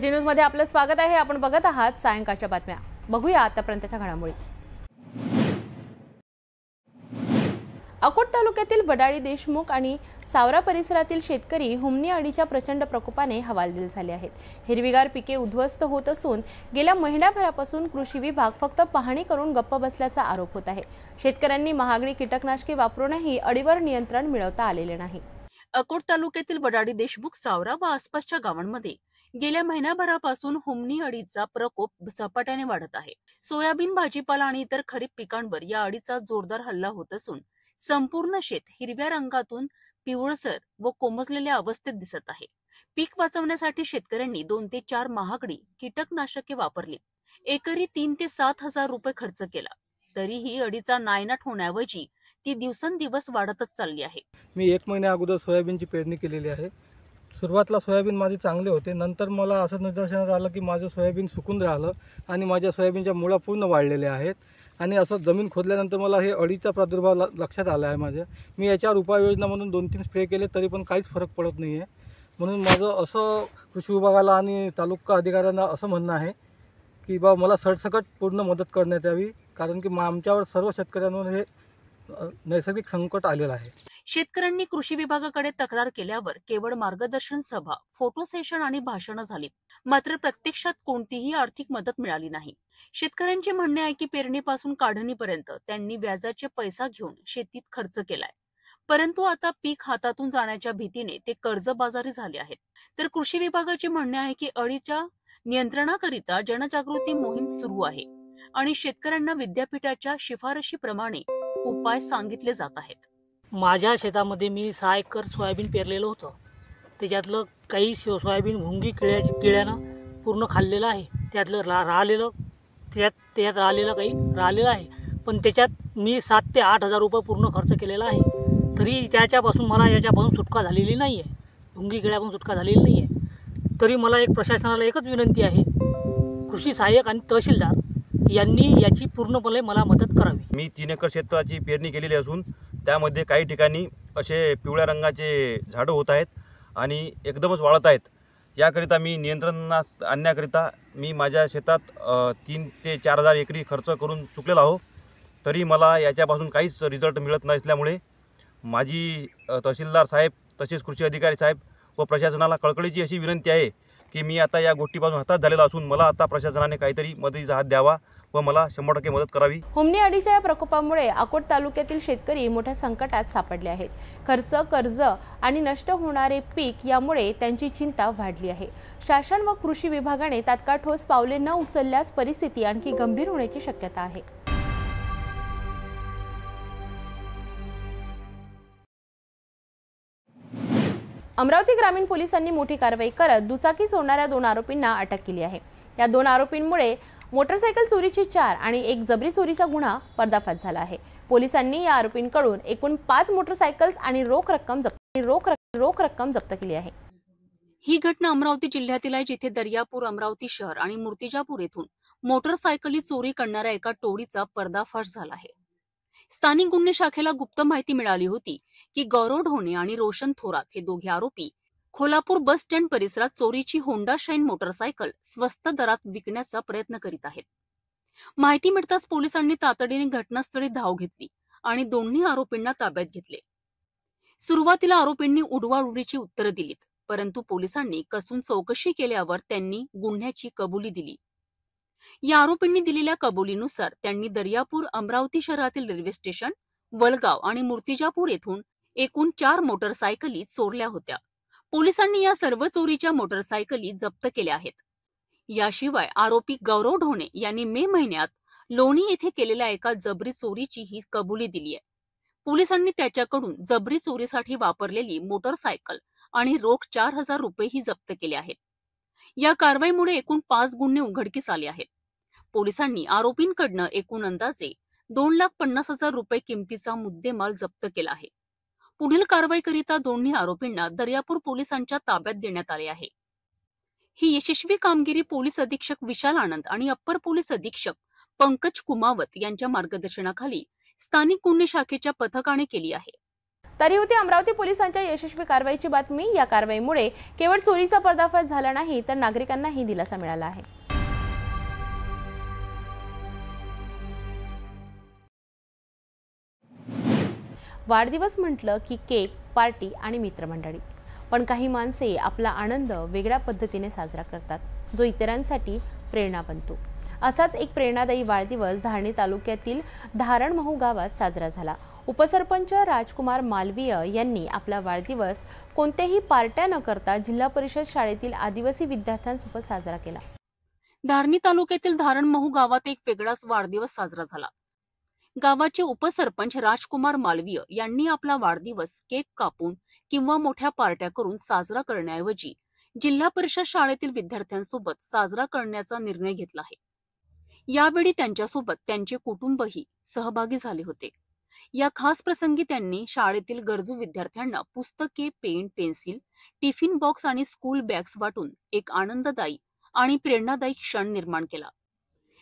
City news मध्ये आपलं स्वागत आहे। आपण बघत आहात सायंकाळच्या बातम्या। बघूया आतापर्यंतच्या घडामोडी। अकोट तालुक्यातील वडाळी देशमुख आणि सावरा परिसरातील शेतकरी हुमणी अळीच्या प्रचंड प्रकोपाने हवालदिल झाले आहेत। हिरवीगार पिके उद्ध्वस्त होत असून गेल्या महिन्याभरापासून कृषी विभाग फक्त पाहणी करून गप्प बसल्याचा आरोप होत आहे। शेतकऱ्यांनी महागडी कीटकनाशके वापरूनही अळीवर नियंत्रण मिळवता आलेले नाही। अकोट तालुक्यातील वडाळी देशमुख सावरा व आसपासच्या गावांमध्ये गेल्या महिन्याभरापासून हुमणी अळीचा प्रकोप झपाट्याने वाढत आहे। सोयाबीन, भाजीपाला आणि इतर खरीप पिकांवर या अळीचा जोरदार हल्ला होत असून संपूर्ण शेत हिरव्या रंगातून पिवळसर व कोमजलेल्या अवस्थेत दिसत आहे। पीक वाचवण्यासाठी शेतकऱ्यांनी 2 ते 4 महागडी कीटकनाशके वापरली। एकरी 3 ते 7 हजार रुपये खर्च केला, तरीही अळीचा नायनाट होण्याऐवजी ती दिवसेंदिवस वाढतच चालली आहे। मी 1 महिन्या अगोदर सोयाबीनची पेरणी केलेली आहे। सुरुवातीला सोयाबीन माझे चांगले होते, नंतर मला असं निदर्शनास आलं की माझं सोयाबीन सुकून राहिलं आणि माझ्या सोयाबीनच्या मुळा पूर्ण वाढलेल्या आहेत आणि असं जमीन खोदल्यानंतर मला हे अळीचा प्रादुर्भाव लक्षात आला आहे माझ्या। मी याच्यावर उपाययोजना म्हणून 2-3 स्प्रे केले तरी पण काहीच फरक पडत नाही आहे। म्हणून माझं असं कृषी विभागाला आणि तालुका अधिकाऱ्यांना असं म्हणणं आहे की बा मला सरसकट पूर्ण मदत करण्यात यावी, कारण की आमच्यावर सर्व शेतकऱ्यांवर हे नैसर्गिक संकट आलेलं आहे। शेतकऱ्यांनी कृषी विभागाकडे तक्रार केल्यावर केवळ मार्गदर्शन सभा, फोटो सेशन आणि भाषणं झाली, मात्र प्रत्यक्षात कोणतीही आर्थिक मदत मिळाली नाही। शेतकऱ्यांचे म्हणणे आहे की पेरणीपासून काढणीपर्यंत त्यांनी व्याजाचे पैसा घेऊन शेतीत खर्च केलाय, परंतु आता पीक हातातून जाण्याच्या भीतीने ते कर्जबाजारी झाले आहेत। तर कृषी विभागाचे म्हणणे आहे की अळीच्या नियंत्रणाकरिता जनजागृती मोहीम सुरू आहे आणि शेतकऱ्यांना विद्यापीठाच्या शिफारशीप्रमाणे उपाय सांगितले जात आहेत। माझ्या शेतामध्ये मी 6 एकर सोयाबीन पेरलेलं होतं। त्याच्यातलं काही सोयाबीन भुंगी किड्यानं पूर्ण खाल्लेलं आहे। त्यातलं त्याच्यात राहिलेलं आहे, पण त्याच्यात मी 7 ते 8 हजार रुपये पूर्ण खर्च केलेला आहे, तरी मला याच्यापासून सुटका झालेली नाही आहे। भुंगी किड्यापासून सुटका झालेली नाही आहे। तरी मला प्रशासनाला एकच विनंती आहे, कृषी सहाय्यक आणि तहसीलदार यांनी याची पूर्णपणे मला मदत करावी। मी 3 एकर क्षेत्राची पेरणी केलेली असून त्यामध्ये काही ठिकाणी असे पिवळ्या रंगाचे झाडं होत आहेत आणि एकदमच वाढत आहेत। याकरिता मी नियंत्रणात आणण्याकरिता मी माझ्या शेतात 3 ते 4 हजार एकरी खर्च करून चुकलेला आहो, तरी मला याच्यापासून काहीच रिझल्ट मिळत नसल्यामुळे माझी तहसीलदार साहेब तसेच कृषी अधिकारी साहेब व प्रशासनाला कळकळीची अशी विनंती आहे की मी आता या गोष्टीपासून हातात झालेला असून मला आता प्रशासनाने काहीतरी मदतीचा हात द्यावा व मला 100% मदत करावी। हुमणी अळीच्या प्रकोपामुळे अकोट तालुक्यातील शेतकरी मोठ्या संकटात सापडले आहेत। खर्च, कर्ज आणि नष्ट होणारे पीक यामुळे त्यांची चिंता वाढली आहे। शासन व कृषी विभागाने तात्काळ ठोस पावले न उचलल्यास परिस्थिती आणखी गंभीर होण्याची शक्यता आहे। अमरावती ग्रामीण पोलिसांनी मोठी कारवाई करत दुचाकी चोरणाऱ्या 2 आरोपींना अटक केली आहे। या 2 आरोपींमुळे मोटरसायकल चोरीची 4 आणि 1 जबरी चोरीचा गुन्हा पर्दाफाश झाला आहे। पोलिसांनी या आरोपींकडून एकूण 5 मोटरसायकल्स आणि रोख रक्कम जप्त केली आहे। ही घटना अमरावती जिल्ह्यातील आहे, जिथे दर्यापूर, अमरावती शहर आणि मूर्तिजापूर येथून मोटरसायकली चोरी करणाऱ्या एका टोळीचा पर्दाफाश झाला आहे। स्थानिक गुन्हे शाखेला गुप्त माहिती मिळाली होती की गौरव ढोणे आणि रोशन थोरात हे दोघे आरोपी खोलापूर बस स्टँड परिसरात चोरीची होंडा शाईन मोटरसायकल स्वस्त दरात विकण्याचा प्रयत्न करीत आहेत। माहिती मिळताच पोलिसांनी तातडीने घटनास्थळी धाव घेतली आणि दोन्ही आरोपींना ताब्यात घेतले। सुरुवातीला आरोपींनी उडवाउडवीची उत्तरं दिलीत, परंतु पोलिसांनी कसून चौकशी केल्यावर त्यांनी गुन्ह्याची कबुली दिली। या आरोपींनी दिलेल्या कबुलीनुसार त्यांनी दर्यापूर, अमरावती शहरातील रेल्वे स्टेशन, वलगाव आणि मूर्तिजापूर येथून एकूण 4 मोटरसायकली चोरल्या होत्या। पोलिसांनी या सर्व चोरीच्या मोटरसायकली जप्त केल्या आहेत। याशिवाय आरोपी गौरव ढोणे यांनी मे महिन्यात लोणी येथे केलेल्या एका जबरी चोरीची ही कबुली दिली आहे। पोलिसांनी त्याच्याकडून जबरी चोरीसाठी वापरलेली मोटरसायकल आणि रोख 4,000 रुपयेही जप्त केले आहेत। या कारवाईमुळे एकूण 5 गुन्हे उघडकीस आले आहेत। पोलिसांनी आरोपींकडनं एकूण अंदाजे 2,50,000 रुपये किमतीचा मुद्देमाल जप्त केला आहे। पुढील कारवाईकरिता दोन्ही आरोपींना दर्यापूर पोलिसांच्या ताब्यात देण्यात आले आहे। ही यशस्वी कामगिरी पोलीस अधीक्षक विशाल आनंद आणि अप्पर पोलीस अधीक्षक पंकज कुमावत यांच्या मार्गदर्शनाखाली स्थानिक गुन्हे शाखेच्या पथकाने केली आहे। तरी होती अमरावती पोलिसांच्या यशस्वी कारवाईची बातमी। या कारवाईमुळे केवळ चोरीचा पर्दाफाश झाला नाही तर नागरिकांनाही दिलासा मिळाला आहे। वाढदिवस म्हटलं की केक, पार्टी आणि मित्रमंडळी, पण काही माणसे आपला आनंद वेगळ्या पद्धतीने साजरा करतात, जो इतरांसाठी प्रेरणा बनतो। असाच एक प्रेरणादायी वाढदिवस धारणी तालुक्यातील धारणमहू गावात साजरा झाला। उपसरपंच राजकुमार मालवीय यांनी आपला वाढदिवस कोणत्याही पार्ट्या न करता जिल्हा परिषद शाळेतील आदिवासी विद्यार्थ्यांसोबत साजरा केला। धारणी तालुक्यातील धारणमहू गावात एक वेगळाच वाढदिवस साजरा झाला। गावाचे उपसरपंच राजकुमार मालवीय यांनी आपला वाढदिवस केक कापून किंवा मोठ्या पार्ट्या करून साजरा करण्याऐवजी जिल्हा परिषद शाळेतील विद्यार्थ्यांसोबत साजरा करण्याचा निर्णय घेतला आहे। यावेळी त्यांच्यासोबत त्यांचे कुटुंबही सहभागी झाले होते। या खास प्रसंगी त्यांनी शाळेतील गरजू विद्यार्थ्यांना पुस्तके, पेन, पेन्सिल, टिफिन बॉक्स आणि स्कूल बॅग्स वाटून एक आनंददायी आणि प्रेरणादायी क्षण निर्माण केला।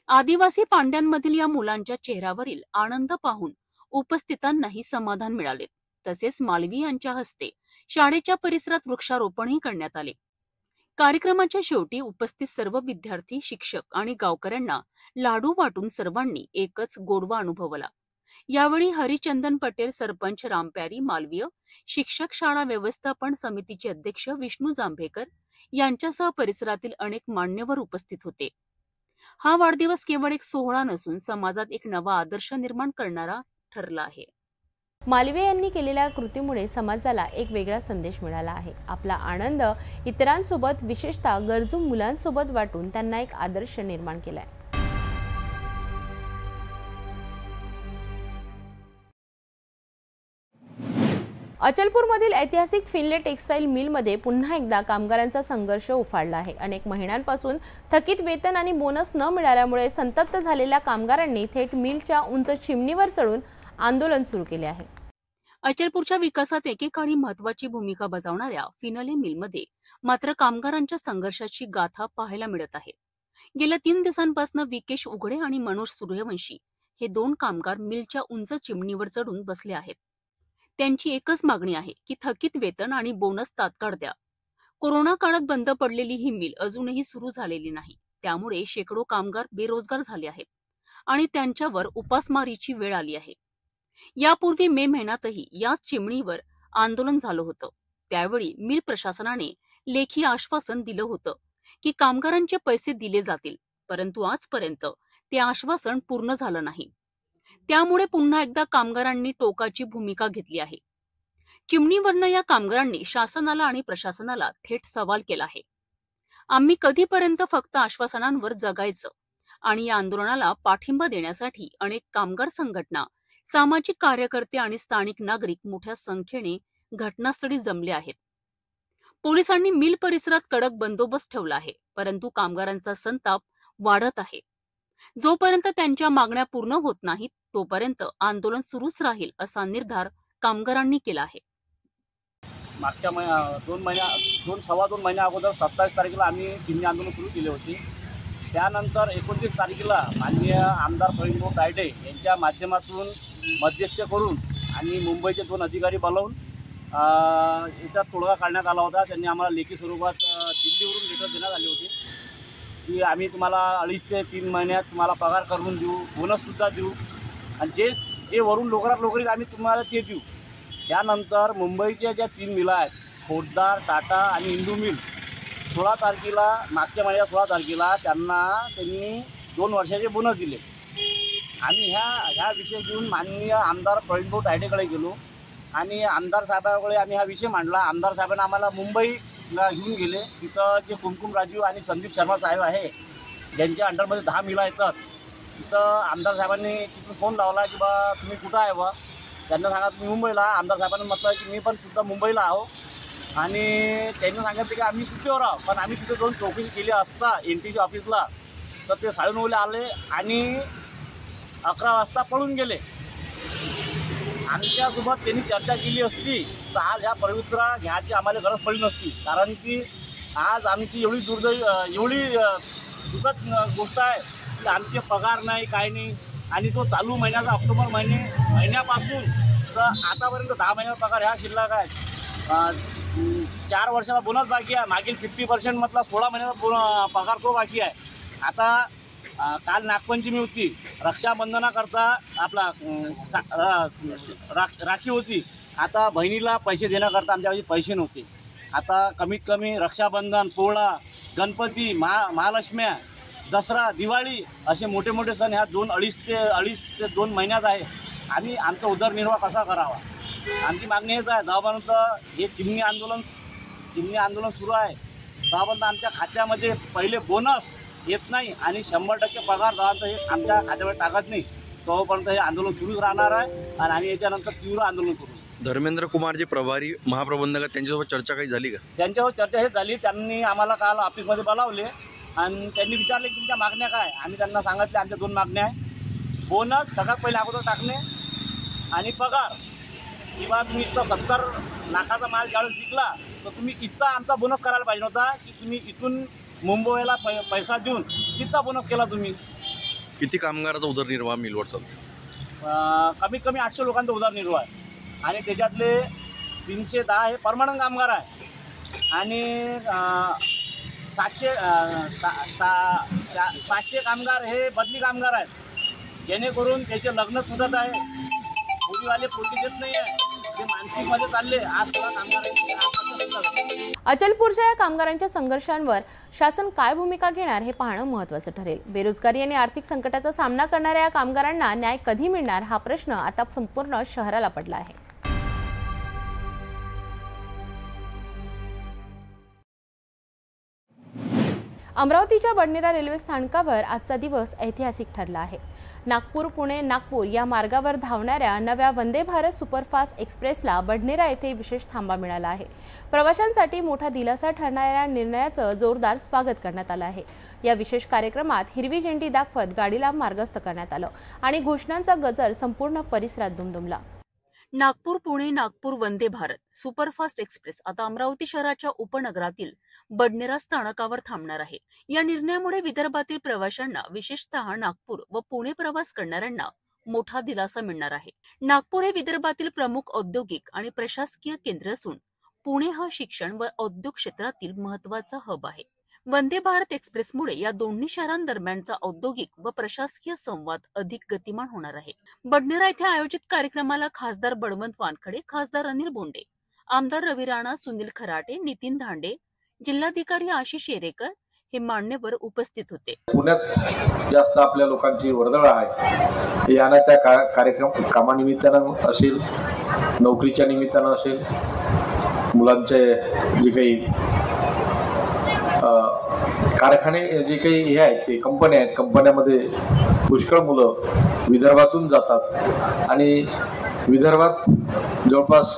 आदिवासी पांड्यांमधील या मुलांच्या चेहऱ्यावरील आनंद पाहून उपस्थितांनाही समाधान मिळाले। तसेच मालवी यांच्या हस्ते शाळेच्या परिसरात वृक्षारोपणही करण्यात आले। कार्यक्रमाच्या शेवटी उपस्थित सर्व विद्यार्थी, शिक्षक आणि गावकऱ्यांना लाडू वाटून सर्वांनी एकच गोडवा अनुभवला। यावेळी हरिचंदन पटेल, सरपंच रामप्यारी मालवीय, शिक्षक, शाळा व्यवस्थापन समितीचे अध्यक्ष विष्णू जांभेकर यांच्यासह परिसरातील अनेक मान्यवर उपस्थित होते। हा वाढदिवस केवळ एक सोहळा नसून समाजात एक नवा आदर्श निर्माण करणारा ठरला आहे। मालवीय यांनी केलेल्या कृतीमुळे समाजाला एक वेगळा संदेश मिळाला आहे। आपला आनंद इतरांसोबत, विशेषतः गरजू मुलांसोबत वाटून त्यांना एक आदर्श निर्माण केलाय। अचलपूरमधील ऐतिहासिक फिनले टेक्सटाईल मिलमध्ये पुन्हा एकदा कामगारांचा संघर्ष उफाळला आहे। अनेक महिन्यांपासून थकीत वेतन आणि बोनस न मिळाल्यामुळे संतप्त झालेल्या कामगारांनी थेट मिलच्या उंच चिमणीवर चढून आंदोलन सुरू केले आहे। अचलपूरच्या विकासात एकेकाळी महत्वाची भूमिका बजावणाऱ्या फिनले मिलमध्ये मात्र कामगारांच्या संघर्षाची गाथा पाहायला मिळत आहे। गेल्या 3 दिवसांपासून विकेश उघडे आणि मनोज सूर्यवंशी हे 2 कामगार मिलच्या उंच चिमणीवर चढून बसले आहेत। त्यांची एकच मागणी आहे की थकीत वेतन आणि बोनस तात्काळ द्या। कोरोना काळात बंद पडलेली ही मिल अजूनही सुरू झालेली नाही, त्यामुळे शेकडो कामगार बेरोजगार झाले आहेत आणि त्यांच्यावर उपासमारीची वेळ आली आहे। यापूर्वी मे महिन्यातही याच चिमणीवर आंदोलन झालं होतं। त्यावेळी मिल प्रशासनाने लेखी आश्वासन दिलं होतं की कामगारांचे पैसे दिले जातील, परंतु आजपर्यंत ते आश्वासन पूर्ण झालं नाही। त्यामुळे पुन्हा एकदा कामगारांनी टोकाची भूमिका घेतली आहे। चिमणीवरनं या कामगारांनी शासनाला आणि प्रशासनाला थेट सवाल केला आहे। आम्ही कधीपर्यंत फक्त आश्वासनांवर जगायचं? आणि या आंदोलनाला पाठिंबा देण्यासाठी अनेक कामगार संघटना, सामाजिक कार्यकर्ते आणि स्थानिक नागरिक मोठ्या संख्येने घटनास्थळी जमले आहेत। पोलिसांनी मिल परिसरात कडक बंदोबस्त ठेवला आहे, परंतु कामगारांचा संताप वाढत आहे। जोपर्यंत त्यांच्या मागण्या पूर्ण होत नाहीत तोपर्यंत आंदोलन सुरूच राहील असा निर्धार कामगारांनी केला आहे। मागच्या 2 महिन्या अगोदर 27 तारखेला आम्ही चिमणी आंदोलन सुरू केले होते। त्यानंतर 29 तारखेला माननीय आमदार प्रवीण तायडे यांच्या माध्यमातून मध्यस्थी करून आणि मुंबईचे 2 अधिकारी बोलावून याचा तोडगा काढण्यात आला होता। त्यांनी आम्हाला लेखी स्वरूपात दिल्लीवरून लेटर देण्यात आले होते की आम्ही तुम्हाला 2.5 ते 3 महिन्यात तुम्हाला पगार करून देऊ, बोनससुद्धा देऊ आणि जे वरून लवकरात आम्ही तुम्हाला ते देऊ। त्यानंतर मुंबईच्या ज्या 3 मिला आहेत, खोडदार, टाटा आणि इंदू मिल, 16 तारखेला मागच्या महिन्यात 16 तारखेला त्यांनी 2 वर्षाचे बोनस दिले। आम्ही ह्या विषय घेऊन माननीय आमदार प्रवीण तायडेकडे गेलो आणि आमदार साहेबांकडे आम्ही हा विषय मांडला। आमदार साहेबांना आम्हाला मुंबईला घेऊन गेले। तिथं जे कुमकुम राजू आणि संदीप शर्मा साहेब आहे, ज्यांच्या अंडरमध्ये 10 मिला येतात, तिथं आमदार साहेबांनी तिथून फोन लावला की बा तुम्ही कुठं आहे बा? त्यांना सांगा तुम्ही मुंबईला। आमदार साहेबांनी म्हटलं की मी पण सुद्धा मुंबईला आहो आणि त्यांनी सांगितलं की आम्ही सुट्टीवर आहो, पण आम्ही तिथे जाऊन चौकशी केली असता NTC ऑफिसला तर ते 9:30 आले आणि 11 वाजता पळून गेले। आमच्यासोबत त्यांनी चर्चा केली असती तर आज ह्या पवित्रा घ्यायची आम्हाला गरज पडली नसती, कारण की आज आमची एवढी दुःखद गोष्ट आहे की आमचे पगार नाही, काय नाही आणि तो चालू महिन्याचा ऑक्टोबर महिन्यापासून तर आतापर्यंत 10 महिन्याचा पगार ह्या शिल्लक आहे. 4 वर्षाचा बोनस बाकी आहे. मागील 50% मधला 16 महिन्याचा पगार तो बाकी आहे. आता काल नागपंचमी होती, रक्षाबंधनाकरता आपला राखी होती. आता बहिणीला पैसे देण्याकरता आमच्याकडे पैसे नव्हते. आता कमीत कमी रक्षाबंधन, पोळा, गणपती, महालक्ष्म्या, दसरा, दिवाळी असे मोठे मोठे सण ह्या 2-2.5 ते 2 महिन्यात आहे. आम्ही आमचा उदरनिर्वाह कसा करावा, आमची मागणी हेच आहे. जेव्हापर्यंत हे चिमणी आंदोलन सुरू आहे तेव्हापर्यंत आमच्या खात्यामध्ये पहिले बोनस येत नाही आणि 100% पगार जेव्हापर्यंत हे आमच्या खात्यावर टाकत नाही तोपर्यंत हे आंदोलन सुरूच राहणार आहे आणि आम्ही याच्यानंतर तीव्र आंदोलन करू. धर्मेंद्र कुमार जे प्रभारी महाप्रबंधक त्यांच्यासोबत चर्चा काही झाली का? त्यांच्यासोबत चर्चा हे झाली. त्यांनी आम्हाला काल ऑफिसमध्ये बोलावले आणि त्यांनी विचारले की तुमच्या मागण्या काय. आम्ही त्यांना सांगितले आमच्या 2 मागण्या आहे. बोनस सगळ्यात पहिले अगोदर टाकणे आणि पगार. किंवा तुम्ही इथं 70 लाखाचा माल ज्यावेळेस विकला तर तुम्ही इथं आमचा बोनस करायला पाहिजे होता की तुम्ही इथून मुंबईला पैसा देऊन तिथं बोनस केला तुम्ही. किती कामगाराचा उदरनिर्वाह मिलवर चालतो? कमीत कमी 800 लोकांचा उदरनिर्वाह आहे आणि त्याच्यातले 310 हे परमनंट कामगार आहे आणि 700 कामगार हे बदली कामगार आहेत. जेणेकरून त्याचे लग्न सुटत आहे. पोरीवाले पोटी देत नाही आहे. ते मानसिकमध्ये चालले. आज सुद्धा कामगार आहे. अचलपूरच्या या कामगारांच्या संघर्षांवर शासन काय भूमिका घेणार हे पाहणं महत्त्वाचं ठरेल. बेरोजगारी आणि आर्थिक संकटाचा सामना करणाऱ्या या कामगारांना न्याय कधी मिळणार हा प्रश्न आता संपूर्ण शहराला पडला आहे. अमरावतीच्या बडनेरा रेल्वे स्थानकावर आजचा दिवस ऐतिहासिक ठरला आहे. नागपूर पुणे नागपूर या मार्गावर धावणाऱ्या नव्या वंदे भारत सुपरफास्ट एक्सप्रेसला बडनेरा येथे विशेष थांबा मिळाला आहे. प्रवाशांसाठी मोठा दिलासा ठरणाऱ्या निर्णयाचं जोरदार स्वागत करण्यात आलं आहे. या विशेष कार्यक्रमात हिरवी झेंडी दाखवत गाडीला मार्गस्थ करण्यात आलं आणि घोषणांचा गजर संपूर्ण परिसरात दुमदुमला. नागपूर पुणे नागपूर वंदे भारत सुपरफास्ट एक्सप्रेस आता अमरावती शहराच्या उपनगरातील बडनेरा स्थानकावर थांबणार आहे. या निर्णयामुळे विदर्भातील प्रवाशांना विशेषतः नागपूर व पुणे प्रवास करणाऱ्यांना मोठा दिलासा मिळणार आहे. नागपूर हे विदर्भातील प्रमुख औद्योगिक आणि प्रशासकीय केंद्र असून पुणे हा शिक्षण व उद्योग क्षेत्रातील महत्त्वाचा हब आहे. वंदे भारत एक्सप्रेसमुळे या दोन्ही शहरांदरम्यानचा औद्योगिक व प्रशासकीय संवाद अधिक गतिमान होणार आहे. बडनेरा येथे आयोजित कार्यक्रमाला खासदार बळवंत वानखडे, खासदार अनिल बोंडे, आमदार रवी राणा, सुनील खराटे, नितीन धांडे, जिल्हाधिकारी आशिष येरेकर हे मान्यवर उपस्थित होते. पुण्यात जास्त आपल्या लोकांची वर्दळ आहे. यानं त्या कार्यक्रम कामानिमित्तानं असेल, नोकरीच्या निमित्तानं असेल, मुलांचे जे काही कारखाने जे काही हे आहेत ते कंपन्या आहेत, कंपन्यामध्ये पुष्कळ मुलं विदर्भातून जातात आणि विदर्भात जवळपास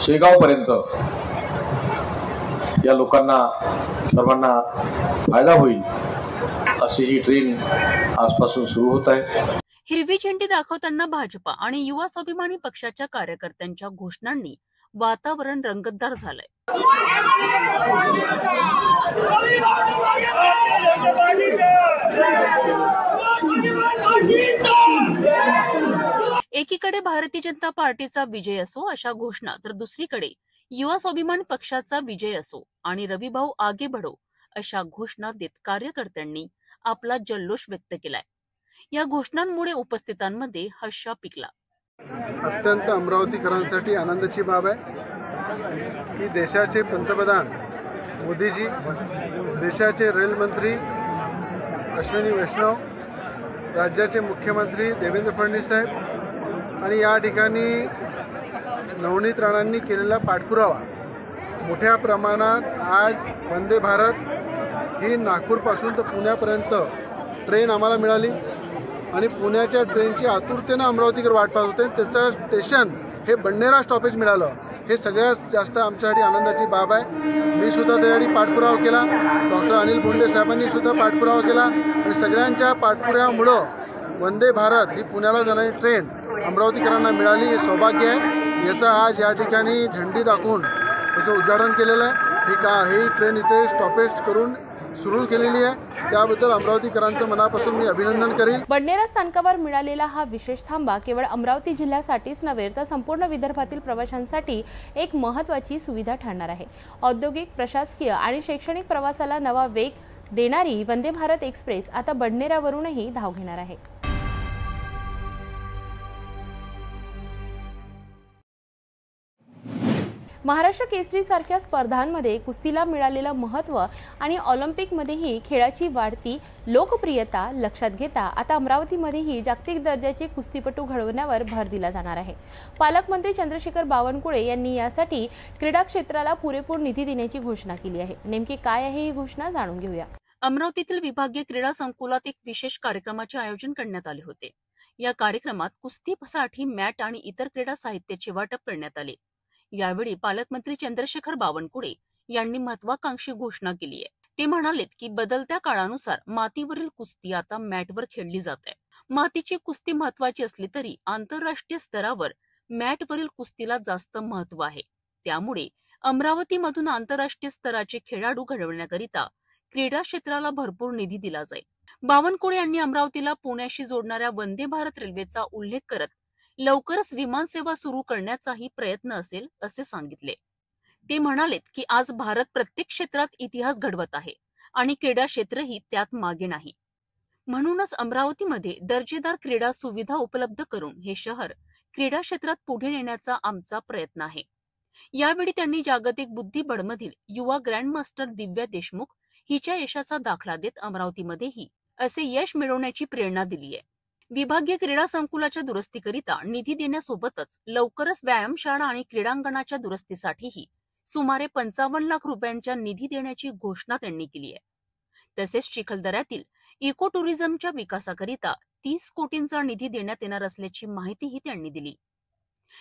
शेगावपर्यंत या लोकांना सर्वांना फायदा होईल अशी ही ट्रेन आजपासून सुरू होत आहे. हिरवी झेंडी दाखवताना भाजपा आणि युवा स्वाभिमानी पक्षाच्या कार्यकर्त्यांच्या घोषणांनी वातावरण रंगतदार झालंय. एकीकडे भारतीय जनता पार्टीचा विजय असो अशा घोषणा, तर दुसरीकडे युवा स्वाभिमान पक्षाचा विजय असो आणि रविभाऊ आगे बढो अशा घोषणा देत कार्यकर्त्यांनी आपला जल्लोष व्यक्त केलाय. या घोषणांमुळे उपस्थितांमध्ये हर्ष पिकला. अत्यंत अमरावतीकरांसाठी आनंदाची बाब आहे की देशाचे पंतप्रधान मोदीजी, देशाचे रेल्वेमंत्री अश्विनी वैष्णव, राज्याचे मुख्यमंत्री देवेंद्र फडणवीस साहेब आणि या ठिकाणी नवनीत राणांनी केलेला पाठपुरावा, मोठ्या प्रमाणात आज वंदे भारत ही नागपूरपासून तर पुण्यापर्यंत ट्रेन आम्हाला मिळाली आणि पुण्याच्या ट्रेनची आतुरतेनं अमरावतीकर वाट पाहत होते. त्याचं स्टेशन हे बडनेरा स्टॉपेज मिळालं, हे सगळ्यात जास्त आमच्यासाठी आनंदाची बाब आहे. मी सुद्धा त्यासाठी पाठपुरावा केला, डॉक्टर अनिल बोंडे साहेबांनी सुद्धा पाठपुरावा केला आणि सगळ्यांच्या पाठपुराव्यामुळं वंदे भारत ही पुण्याला जाणारी ट्रेन अमरावतीकरांना मिळाली, हे सौभाग्य आहे. याचा आज या ठिकाणी झेंडी दाखवून त्याचं उद्घाटन केलेलं आहे. ही ट्रेन इथे स्टॉपेज करून सुरू केलेली आहे, त्याबद्दल अमरावतीकरांचं मनापासून मी अभिनंदन करेन. बडनेरा स्थानकावर मिळालेला हा विशेष थांबा केवळ अमरावती जिल्ह्यासाठीच नव्हे तर संपूर्ण विदर्भातील प्रवाशांसाठी एक महत्त्वाची सुविधा ठरणार आहे. औद्योगिक, प्रशासकीय आणि शैक्षणिक प्रवासाला नवा वेग देणारी वंदे भारत एक्सप्रेस आता बडनेरावरूनही धाव घेणार आहे. महाराष्ट्र केसरी सारख्या स्पर्धांमध्ये कुस्तीला मिळालेलं महत्त्व आणि ऑलिम्पिकमध्येही खेळाची वाढती लोकप्रियता लक्षात घेता आता अमरावतीमध्येही जागतिक दर्जाचे कुस्तीपटू घडवण्यावर भर दिला जाणार आहे. पालकमंत्री चंद्रशेखर बावनकुळे यांनी यासाठी क्रीडा क्षेत्राला पुरेपूर निधी देण्याची घोषणा केली आहे. नेमकी काय आहे ही घोषणा जाणून घेऊया. अमरावतीतील विभागीय क्रीडा संकुलात एक विशेष कार्यक्रमाचे आयोजन करण्यात आले होते. या कार्यक्रमात कुस्तीसाठी मॅट आणि इतर क्रीडा साहित्याचे वाटप करण्यात आले. यावेळी पालकमंत्री चंद्रशेखर बावनकुळे यांनी महत्वाकांक्षी घोषणा केली आहे. ते म्हणालेत की बदलत्या काळानुसार मातीवरील कुस्ती आता मॅटवर खेळली जात आहे. मातीची कुस्ती महत्वाची असली तरी आंतरराष्ट्रीय स्तरावर मॅटवरील कुस्तीला जास्त महत्व आहे. त्यामुळे अमरावतीमधून आंतरराष्ट्रीय स्तराचे खेळाडू घडवण्याकरिता क्रीडा क्षेत्राला भरपूर निधी दिला जाईल. बावनकुळे यांनी अमरावतीला पुण्याशी जोडणाऱ्या वंदे भारत रेल्वेचा उल्लेख करत लवकरच विमानसेवा सुरू करण्याचाही प्रयत्न असेल असे सांगितले. ते म्हणालेत की आज भारत प्रत्येक क्षेत्रात इतिहास घडवत आहे आणि क्रीडा क्षेत्रही त्यात मागे नाही. म्हणूनच अमरावतीमध्ये दर्जेदार क्रीडा सुविधा उपलब्ध करून हे शहर क्रीडा क्षेत्रात पुढे नेण्याचा आमचा प्रयत्न आहे. यावेळी त्यांनी जागतिक बुद्धिबळमधील युवा ग्रँडमास्टर दिव्या देशमुख हिच्या यशाचा दाखला देत अमरावतीमध्येही असे यश मिळवण्याची प्रेरणा दिली आहे. विभागीय क्रीडा संकुलाच्या दुरुस्तीकरिता निधी देण्यासोबतच लवकरच व्यायामशाळा आणि क्रीडांगणाच्या दुरुस्तीसाठीही सुमारे 55 लाख रुपयांच्या निधी देण्याची घोषणा त्यांनी केली आहे. तसेच चिखलदऱ्यातील इको टुरिझमच्या विकासाकरिता 30 कोटींचा निधी देण्यात येणार असल्याची माहितीही त्यांनी दिली.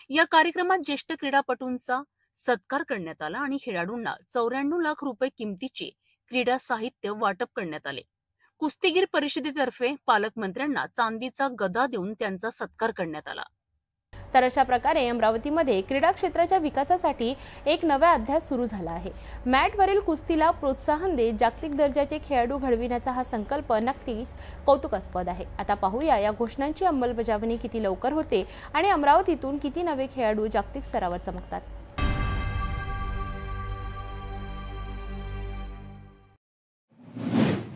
या कार्यक्रमात ज्येष्ठ क्रीडापटूंचा सत्कार करण्यात आला आणि खेळाडूंना 94 लाख रुपये किमतीचे क्रीडा साहित्य वाटप करण्यात आले. कुस्तीगीर परिषदेतर्फे पालकमंत्र्यांना चांदीचा गदा देऊन त्यांचा सत्कार करण्यात आला. तर अशा प्रकारे अमरावतीमध्ये क्रीडा क्षेत्राच्या विकासासाठी एक नवा अध्याय सुरू झाला आहे. मॅटवरील कुस्तीला प्रोत्साहन देत जागतिक दर्जाचे खेळाडू घडविण्याचा हा संकल्प नक्कीच कौतुकास्पद आहे. आता पाहूया या घोषणांची अंमलबजावणी किती लवकर होते आणि अमरावतीतून किती नवे खेळाडू जागतिक स्तरावर चमकतात.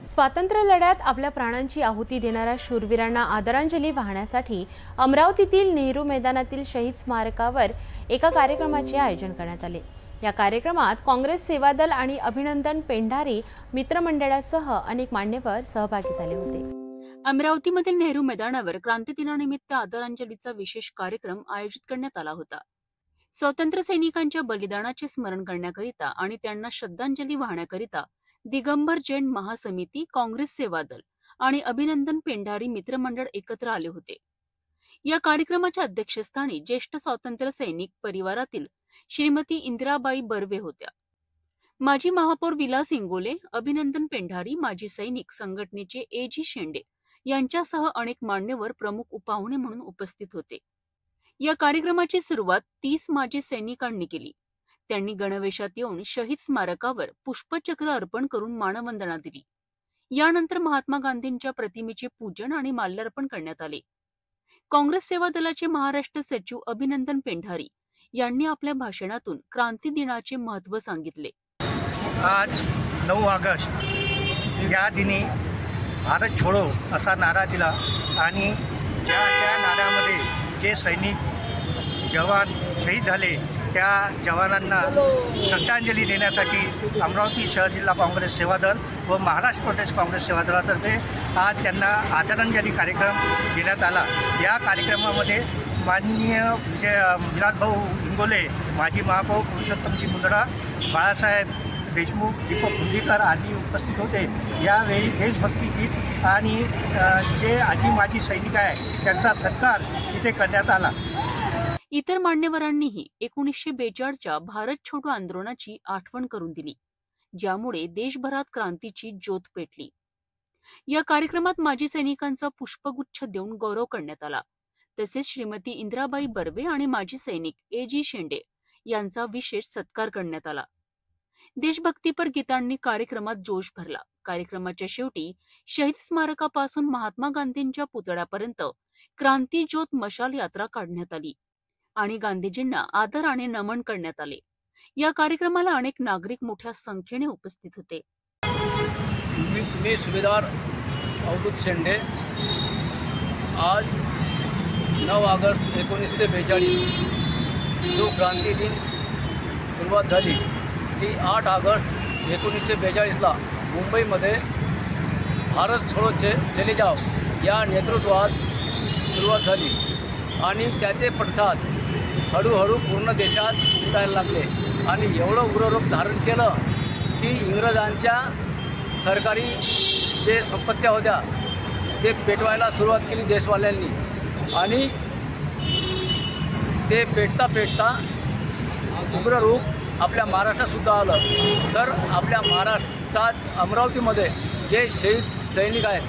स्वातंत्र्य लढ्यात आपल्या प्राणांची आहुती देणाऱ्या शूरवीरांना आदरांजली वाहण्यासाठी अमरावतीतील नेहरू मैदानातील शहीद स्मारकावर एका कार्यक्रमाचे आयोजन करण्यात आले. या कार्यक्रमात काँग्रेस सेवादल आणि अभिनंदन पेंढारी मित्रमंडळासह अनेक मान्यवर सहभागी झाले होते. अमरावतीमधील नेहरू मैदानावर क्रांती दिनानिमित्त आदरांजलीचा विशेष कार्यक्रम आयोजित करण्यात आला होता. स्वातंत्र्य सैनिकांच्या बलिदानाचे स्मरण करण्याकरिता आणि त्यांना श्रद्धांजली वाहण्याकरिता दिगंबर जैन महासमिती, काँग्रेस सेवादल आणि अभिनंदन पेंढारी मित्रमंडळ एकत्र आले होते. या कार्यक्रमाच्या अध्यक्षस्थानी ज्येष्ठ स्वातंत्र्य सैनिक परिवारातील श्रीमती इंदिराबाई बर्वे होत्या. माजी महापौर विलास इंगोले, अभिनंदन पेंढारी, माजी सैनिक संघटनेचे A.G. शेंडे यांच्यासह अनेक मान्यवर प्रमुख पाहुणे म्हणून उपस्थित होते. या कार्यक्रमाची सुरुवात 30 माजी सैनिकांनी केली. त्यांनी गणवेशात येऊन शहीद स्मारकावर पुष्पचक्र अर्पण करून मानवंदना दिली. यानंतर महात्मा गांधींच्या प्रतिमेचे पूजन आणि माल्यार्पण करण्यात आले. काँग्रेस सेवा दलाचे महाराष्ट्र सचिव अभिनंदन पेंढारी यांनी आपल्या भाषणातून क्रांती दिनाचे महत्त्व सांगितले. आज 9 ऑगस्ट या दिनी भारत छोडो असा नारा दिला आणि ज्या नाऱ्यामध्ये जे सैनिक जवान शहीद झाले त्या जवानांना श्रद्धांजली देण्यासाठी अमरावती शहर जिल्हा काँग्रेस सेवादल व महाराष्ट्र प्रदेश काँग्रेस सेवादलातर्फे आज त्यांना आदरांजली कार्यक्रम घेण्यात आला. या कार्यक्रमामध्ये माननीय विलासभाऊ इंगोले, माजी महापौर पुरुषोत्तमजी मुंदडा, बाळासाहेब देशमुख, दीपक कुंजीकर आदी उपस्थित होते. यावेळी देशभक्ती गीत आणि जे आजी माजी सैनिक आहे त्यांचा सत्कार इथे करण्यात आला. इतर मान्यवरांनीही 1942च्या भारत छोडो आंदोलनाची आठवण करून दिली, ज्यामुळे देशभरात क्रांतीची ज्योत पेटली. या कार्यक्रमात माजी सैनिकांचा पुष्पगुच्छ देऊन गौरव करण्यात आला. तसेच श्रीमती इंदिराबाई बर्वे आणि माजी सैनिक A.G. शेंडे यांचा विशेष सत्कार करण्यात आला. देशभक्तीपर गीतांनी कार्यक्रमात जोश भरला. कार्यक्रमाच्या शेवटी शहीद स्मारकापासून महात्मा गांधींच्या पुतळ्यापर्यंत क्रांती ज्योत मशाल यात्रा काढण्यात आली आणि गांधीजींना आदर आणि नमन करण्यात आले. या कार्यक्रमाला अनेक नागरिक मोठ्या संख्येने उपस्थित होते. मी सुभेदार अवधूत शेंडे. आज 9 ऑगस्ट 1942 जो क्रांती दिन सुरुवात झाली ती 8 ऑगस्ट 1942ला मुंबईमध्ये भारत छोडो चले जाओ या नेतृत्वात सुरुवात झाली आणि त्याचे पडसाद हळूहळू पूर्ण देशात उमटायला लागले आणि एवढं उग्ररूप धारण केलं की इंग्रजांच्या सरकारी जे संपत्त्या होत्या ते पेटवायला सुरुवात केली देशवाल्यांनी आणि ते पेटता पेटता उग्ररूप आपल्या महाराष्ट्रातसुद्धा आलं. तर आपल्या महाराष्ट्रात अमरावतीमध्ये जे शहीद सैनिक आहेत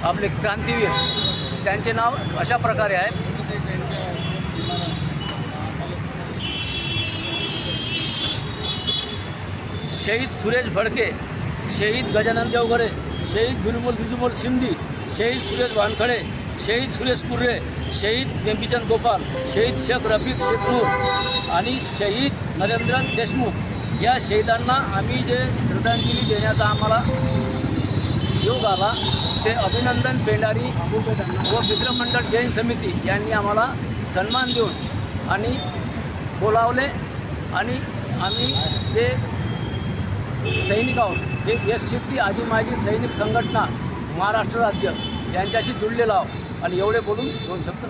आपले क्रांतीवीर त्यांचे नाव अशा प्रकारे आहे. शहीद सुरेश भडके, शहीद गजानन देवघरे, शहीद बिजुमोल शिंदी, शहीद सुरेश वानखडे, शहीद सुरेश कुर्रे, शहीद बेंबीचंद गोपाल, शहीद शेख रफीक शेखनूर आणि शहीद नरेंद्र देशमुख या शहीदांना आम्ही जे श्रद्धांजली देण्याचा आम्हाला योग आला ते अभिनंदन पेंढारी व मित्रमंडळ जैन समिती यांनी आम्हाला सन्मान देऊन आणि बोलावले आणि आम्ही जे सैनिक आहोत जे एस.सी.टी. आजी माजी सैनिक संघटना महाराष्ट्र राज्य यांच्याशी जुळलेला आहोत आणि एवढे बोलून 2 शब्द.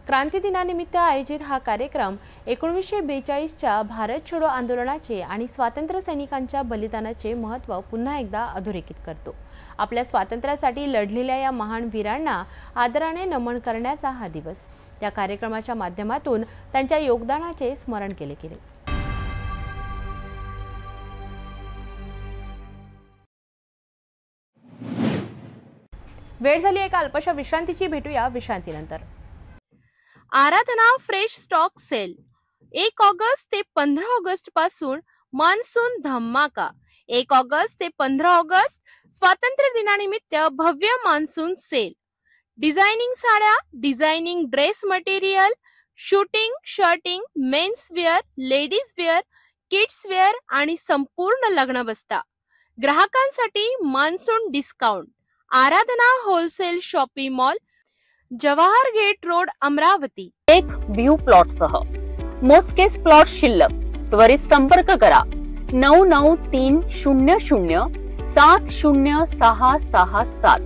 क्रांती दिनानिमित्त आयोजित हा कार्यक्रम 1942च्या भारत छोडो आंदोलनाचे आणि स्वातंत्र्य सैनिकांच्या बलिदानाचे महत्त्व पुन्हा एकदा अधोरेखित करतो. आपल्या स्वातंत्र्यासाठी लढलेल्या या महान वीरांना आदराने नमन करण्याचा हा दिवस. या कार्यक्रमाच्या माध्यमातून त्यांच्या योगदानाचे स्मरण केले गेले. वेळ झाली एका अल्पशा विश्रांतीची. भेटूया विश्रांतीनंतर. आराधना फ्रेश स्टॉक सेल 1 ऑगस्ट ते 15 ऑगस्ट पासून मान्सून धमाका. 1 ऑगस्ट ते 15 ऑगस्ट स्वातंत्र्य दिनानिमित्त भव्य मान्सून सेल. डिझायनिंग साड्या, designing dress material, suiting, shirting, men's wear, ladies wear, kids wear आणि संपूर्ण लग्न बस्ता. ग्राहकांसाठी monsoon discount. Aradhana wholesale shopping mall, Jawahar gate road, Amravati. एक व्ह्यू प्लॉट सह मोजकेच प्लॉट शिल्लक. त्वरित संपर्क करा 9930706667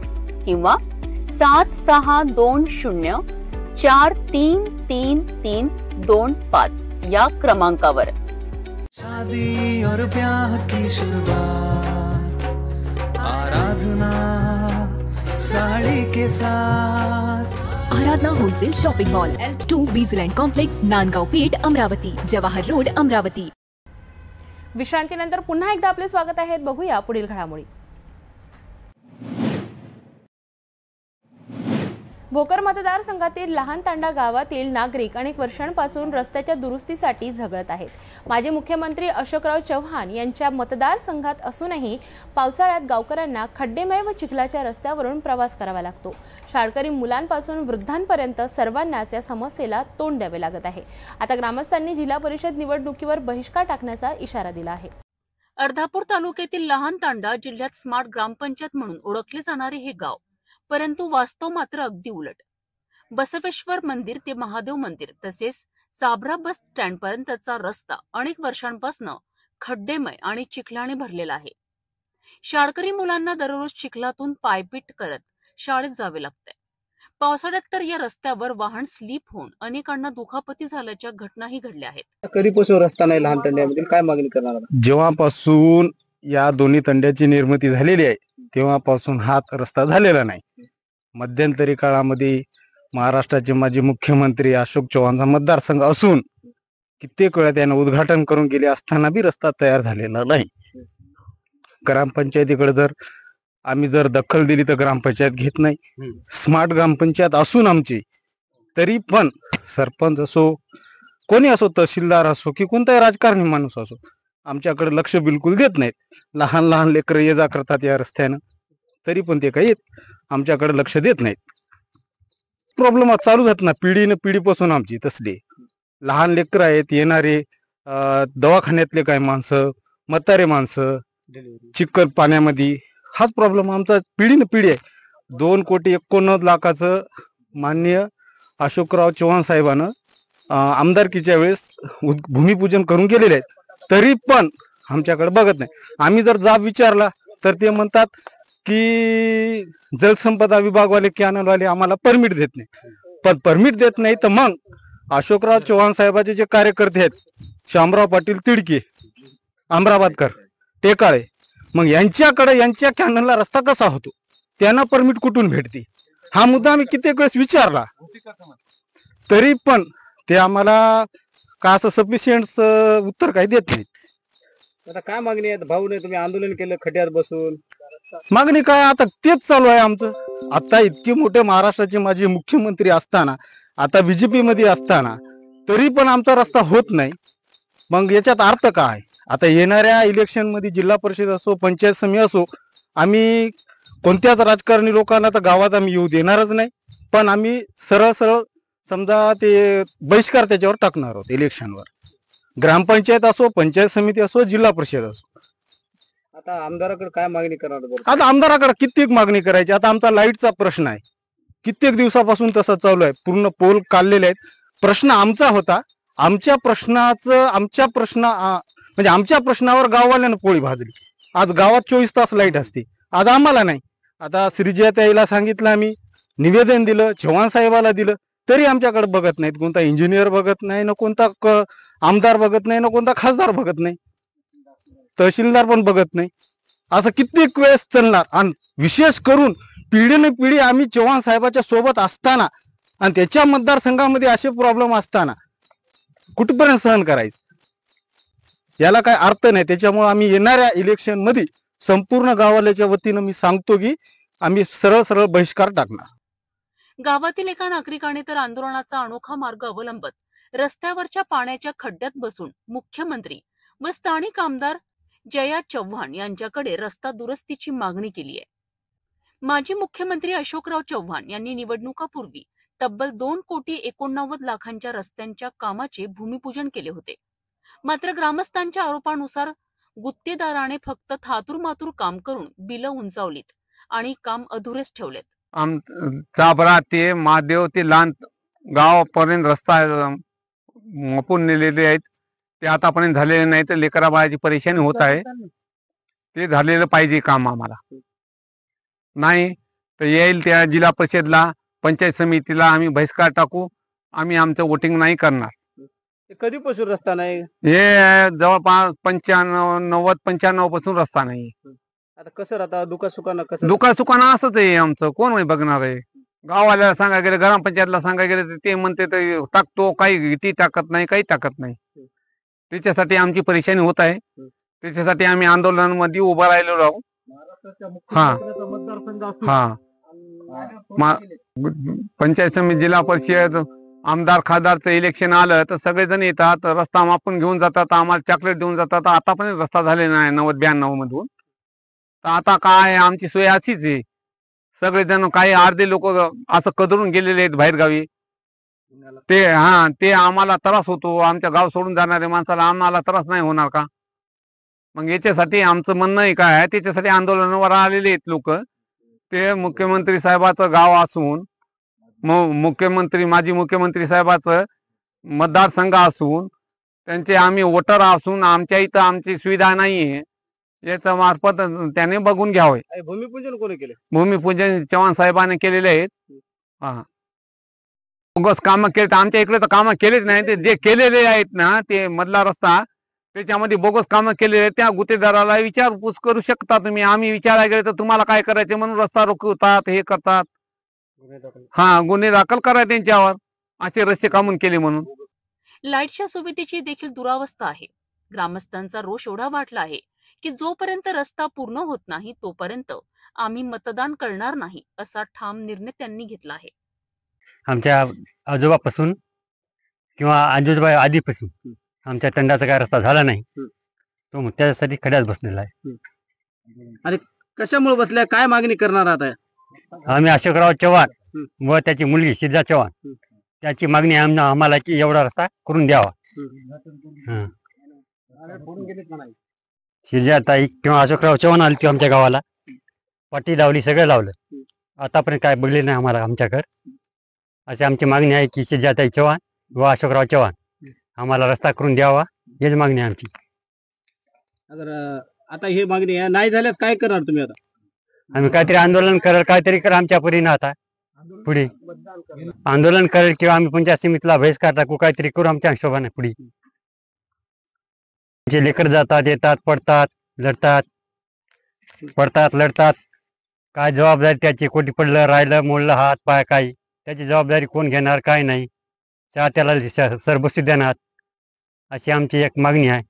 किंवा 7620433325 या क्रमांकावर. शादी और ब्याह की शुरुआत आराधना साड़ी के साथ. Aradhana wholesale shopping mall, L2 बीजलँड कॉम्प्लेक्स, नांदगाव पेठ, अमरावती. जवाहर रोड, अमरावती. विश्रांतीनंतर पुन्हा एकदा आपले स्वागत आहे. बघूया पुढील घडामोडी. भोकर मतदारसंघातील लहान तांडा गावातील नागरिक अनेक वर्षांपासून रस्त्याच्या दुरुस्तीसाठी झगडत आहेत. माजी मुख्यमंत्री अशोकराव चव्हाण यांच्या मतदारसंघात असूनही पावसाळ्यात गावकऱ्यांना खड्डेमय व चिखलाच्या रस्त्यावरून प्रवास करावा लागतो. शाळकरी मुलांपासून वृद्धांपर्यंत सर्वांनाच या समस्येला तोंड द्यावे लागत आहे. आता ग्रामस्थांनी जिल्हा परिषद निवडणुकीवर बहिष्कार टाकण्याचा इशारा दिला आहे. अर्धापूर तालुक्यातील लहान तांडा जिल्ह्यात स्मार्ट ग्रामपंचायत म्हणून ओळखले जाणारे हे गाव, परंतु वास्तव मात्र अगदी उलट. बसवेश्वर मंदिर ते महादेव मंदिर तसेच साबरा बस स्टँड पर्यंतचा रस्ता अनेक वर्षांपासून खड्डेमय आणि चिखलाने भरलेला आहे. शाळकरी मुलांना दररोज चिखलातून पायपीट करत शाळेत जावे लागते. पावसाळ्यात तर या रस्त्यावर वाहन स्लिप होऊन अनेकांना दुखापती झाल्याच्या घटनाही घडल्या आहेत. कधीपासून रस्ता नाही लहान तंड्यामध्ये, काय मागणी करणार? जेव्हापासून या दोन्ही तंड्याची निर्मिती झालेली आहे तेव्हापासून हा रस्ता झालेला नाही. मध्यंतरी काळामध्ये महाराष्ट्राचे माजी मुख्यमंत्री अशोक चव्हाणचा मतदारसंघ असून कित्येक वेळा त्याने उद्घाटन करून गेले असताना बी रस्ता तयार झालेला नाही. ग्रामपंचायतीकडे जर आम्ही दखल दिली तर ग्रामपंचायत घेत नाही. स्मार्ट ग्रामपंचायत असून आमची तरी पण सरपंच असो, कोणी असो, तहसीलदार असो की कोणताही राजकारणी माणूस असो, आमच्याकडे लक्ष बिलकुल देत नाहीत. लहान लहान लेकरं ये जा करतात या रस्त्यानं, तरी पण ते काही आमच्याकडे लक्ष देत नाहीत. प्रॉब्लेम चालू आहेत ना, पिढीनं पिढीपासून आमची तसली लहान लेकरं आहेत येणारे, दवाखान्यातले काय माणसं, म्हातारे माणसं, चिखल पाण्यामध्ये, हाच प्रॉब्लेम आमचा पिढीनं पिढी आहे. 2,89,00,000 माननीय अशोकराव चव्हाण साहेबानं आमदारकीच्या वेळेस भूमिपूजन करून गेलेले आहेत, तरी पण आमच्याकडे बघत नाही. आम्ही जर जाब विचारला तर ते म्हणतात की जलसंपदा विभागवाले कॅनलवाले आम्हाला परमिट देत नाही. पण परमिट देत नाही तर मग अशोकराव चव्हाण साहेबाचे जे कार्यकर्ते आहेत, शामराव पाटील तिडके, अमराबादकर, टेकाळे, मग यांच्या कॅनलला रस्ता कसा होतो, त्यांना परमिट कुठून भेटते? हा मुद्दा आम्ही कित्येक वेळेस विचारला, तरी पण ते आम्हाला का असं सफिशियंट उत्तर काही देत नाहीत. आता काय मागणी आहे भाऊ? नाही तुम्ही आंदोलन केलं खड्ड्यात बसून, मागणी काय? आता तेच चालू आहे आमचं. आता इतके मोठे महाराष्ट्राचे माजी मुख्यमंत्री असताना, आता बीजेपी मध्ये असताना, तरी पण आमचा रस्ता होत नाही. मग याच्यात अर्थ काय? आता येणाऱ्या इलेक्शन मध्ये जिल्हा परिषद असो, पंचायत समिती असो, आम्ही कोणत्याच राजकारणी लोकांना तर गावात आम्ही येऊ देणारच नाही. पण आम्ही सरळ सरळ समजा ते बहिष्कार त्याच्यावर टाकणार आहोत इलेक्शनवर. ग्रामपंचायत असो, पंचायत समिती असो, जिल्हा परिषद असो. आता आमदाराकडे काय मागणी करणार बरं? आता आमदाराकडे कित्येक मागणी करायची. आता आमचा लाईटचा प्रश्न आहे, कित्येक दिवसापासून तसा चालू आहे, पूर्ण पोल काढलेले आहेत. प्रश्न आमचा होता, आमच्या प्रश्नावर गाववाल्यानं पोळी भाजली. आज गावात 24 तास लाईट असते, आज आम्हाला नाही. आता श्रीजयाताईला सांगितलं, आम्ही निवेदन दिलं, चव्हाण साहेबाला दिलं, तरी आमच्याकडे बघत नाहीत. कोणता इंजिनियर बघत नाही, न कोणता आमदार बघत नाही, न कोणता खासदार बघत नाही, तहसीलदार पण बघत नाही. असं कित्येक वेळेस चालणार? आणि विशेष करून पिढीने पिढी आम्ही चव्हाण साहेबाच्या सोबत असताना आणि त्याच्या मतदारसंघामध्ये असे प्रॉब्लेम असताना कुठपर्यंत सहन करायचं? याला काय अर्थ नाही. त्याच्यामुळे आम्ही येणाऱ्या इलेक्शन मध्ये संपूर्ण गावाल्याच्या वतीनं मी सांगतो की आम्ही सरळ सरळ बहिष्कार टाकणार. गावातील एका नागरिकाने तर आंदोलनाचा अनोखा मार्ग अवलंबत रस्त्यावरच्या पाण्याच्या खड्ड्यात बसून मुख्यमंत्री व स्थानिक आमदार जया चव्हाण यांच्याकडे रस्ता दुरुस्तीची मागणी केली आहे. माजी मुख्यमंत्री अशोकराव चव्हाण यांनी निवडणुकापूर्वी तब्बल 2,89,00,000 रस्त्यांच्या कामाचे भूमिपूजन केले होते. मात्र ग्रामस्थांच्या आरोपानुसार गुत्तेदाराने फक्त थातूरमातूर काम करून बिलं उंचावलीत आणि काम अधुरेच ठेवलेत. चाबरा ते महादेव ते लहान गावापर्यंत रस्ता मापून नेलेले आहेत. ते आतापर्यंत झालेले नाही, तर लेकरा बाळाची परेशानी होत आहे. ते झालेलं पाहिजे काम आम्हाला. नाही तर येईल त्या जिल्हा परिषदला, पंचायत समितीला आम्ही बहिष्कार टाकू. आम्ही आमचं वोटिंग नाही करणार. कधीपासून रस्ता नाही? हे जवळपास 95 पासून रस्ता नाही. आता कसं राहता दुखासुखानं? कसं दुखासुखानं असंच आहे आमचं. कोण बघणार आहे? गावाला सांगा गेलं, ग्रामपंचायतला सांगा गेलं, ते म्हणते तर टाकतो, काही ती टाकत नाही, काही टाकत नाही. त्याच्यासाठी आमची परेशानी होत आहे. त्याच्यासाठी आम्ही आंदोलनामध्ये उभा राहिलेलो आहोत. पंचायत समिती, जिल्हा परिषद, आमदार खासदारचं इलेक्शन आलं तर सगळेजण येतात, रस्ता मापून घेऊन जातात, आम्हाला चॉकलेट देऊन जातात. आता पण रस्ता झालेला नाही 90-92 मधून. तर आता काय आमची सोय अशीच आहे. सगळेजण काही अर्धे लोक असं कदरून गेलेले आहेत बाहेरगावी. ते आम्हाला त्रास होतो. आमच्या गाव सोडून जाणाऱ्या माणसाला आम्हाला त्रास नाही होणार का? मग याच्यासाठी आमचं म्हणणं आहे काय, त्याच्यासाठी आंदोलनावर आलेले आहेत लोक. ते मुख्यमंत्री साहेबाचं गाव असून, माजी मुख्यमंत्री साहेबाचं मतदारसंघ असून, त्यांचे आम्ही वोटर असून आमच्या इथं आमची सुविधा नाहीये. याच्या मार्फत त्याने बघून घ्यावे. भूमिपूजन कोणी केले? भूमिपूजन चव्हाण साहेबांनी केलेले आहेत. बोगस कामं केले. आमच्या इकडे तर कामं केलेच नाही. ते जे केलेले आहेत ना, ते मधला रस्ता त्याच्यामध्ये बोगस कामं केलेले, त्या गुत्तेदाराला विचारपूस करू शकता तुम्ही. आम्ही विचारायला गेले तर तुम्हाला काय करायचे म्हणून रस्ता रोखवतात, हे करतात. गुन्हे दाखल करा त्यांच्यावर, असे रस्ते कामून केले म्हणून. लाईटच्या सुविधेची देखील दुरावस्था आहे. ग्रामस्थांचा रोष एवढा वाढला आहे की जोपर्यंत रस्ता पूर्ण होत नाही तोपर्यंत आम्ही मतदान करणार नाही, असा ठाम निर्णय त्यांनी घेतला आहे. आमच्या आजोबापासून किंवा आजोबा आधीपासून आमच्या तंडाचा काय रस्ता झाला नाही. तो त्याच्यासाठी खड्यात बसलेला आहे. आणि कशामुळे बसल्या, काय मागणी करणार आता? आम्ही अशोकराव चव्हाण व त्याची मुलगी सिद्धा चव्हाण त्याची मागणी आम्हाला की एवढा रस्ता करून द्यावा. सिद्धाताई किंवा अशोकराव चव्हाण आली आमच्या गावाला, पाटी लावली, सगळं लावलं, आतापर्यंत काय बघले नाही आम्हाला आमच्याकडे. अशी आमची मागणी आहे की सिद्धाताई चव्हाण व अशोकराव चव्हाण आम्हाला रस्ता करून द्यावा, हीच मागणी आहे आमची. आता ही मागणी आहे, नाही झाल्यास काय करणार तुम्ही? आता आम्ही काहीतरी आंदोलन करेल, काहीतरी करा आमच्या परीनं. आता पुढे आंदोलन करेल किंवा आम्ही पंचायत समितीला बहिष्कार टाकू, काहीतरी करू आमच्या हिशोबाने पुढे. जे लेकर जातात, येतात, पडतात, लढतात, पडतात, लढतात, काय जबाबदारी त्याची? कोटी पडलं, राहिलं, मोडलं हात पाय, काही त्याची जबाबदारी कोण घेणार, काय नाही. त्याला सरबस्ती देणार, अशी आमची एक मागणी आहे.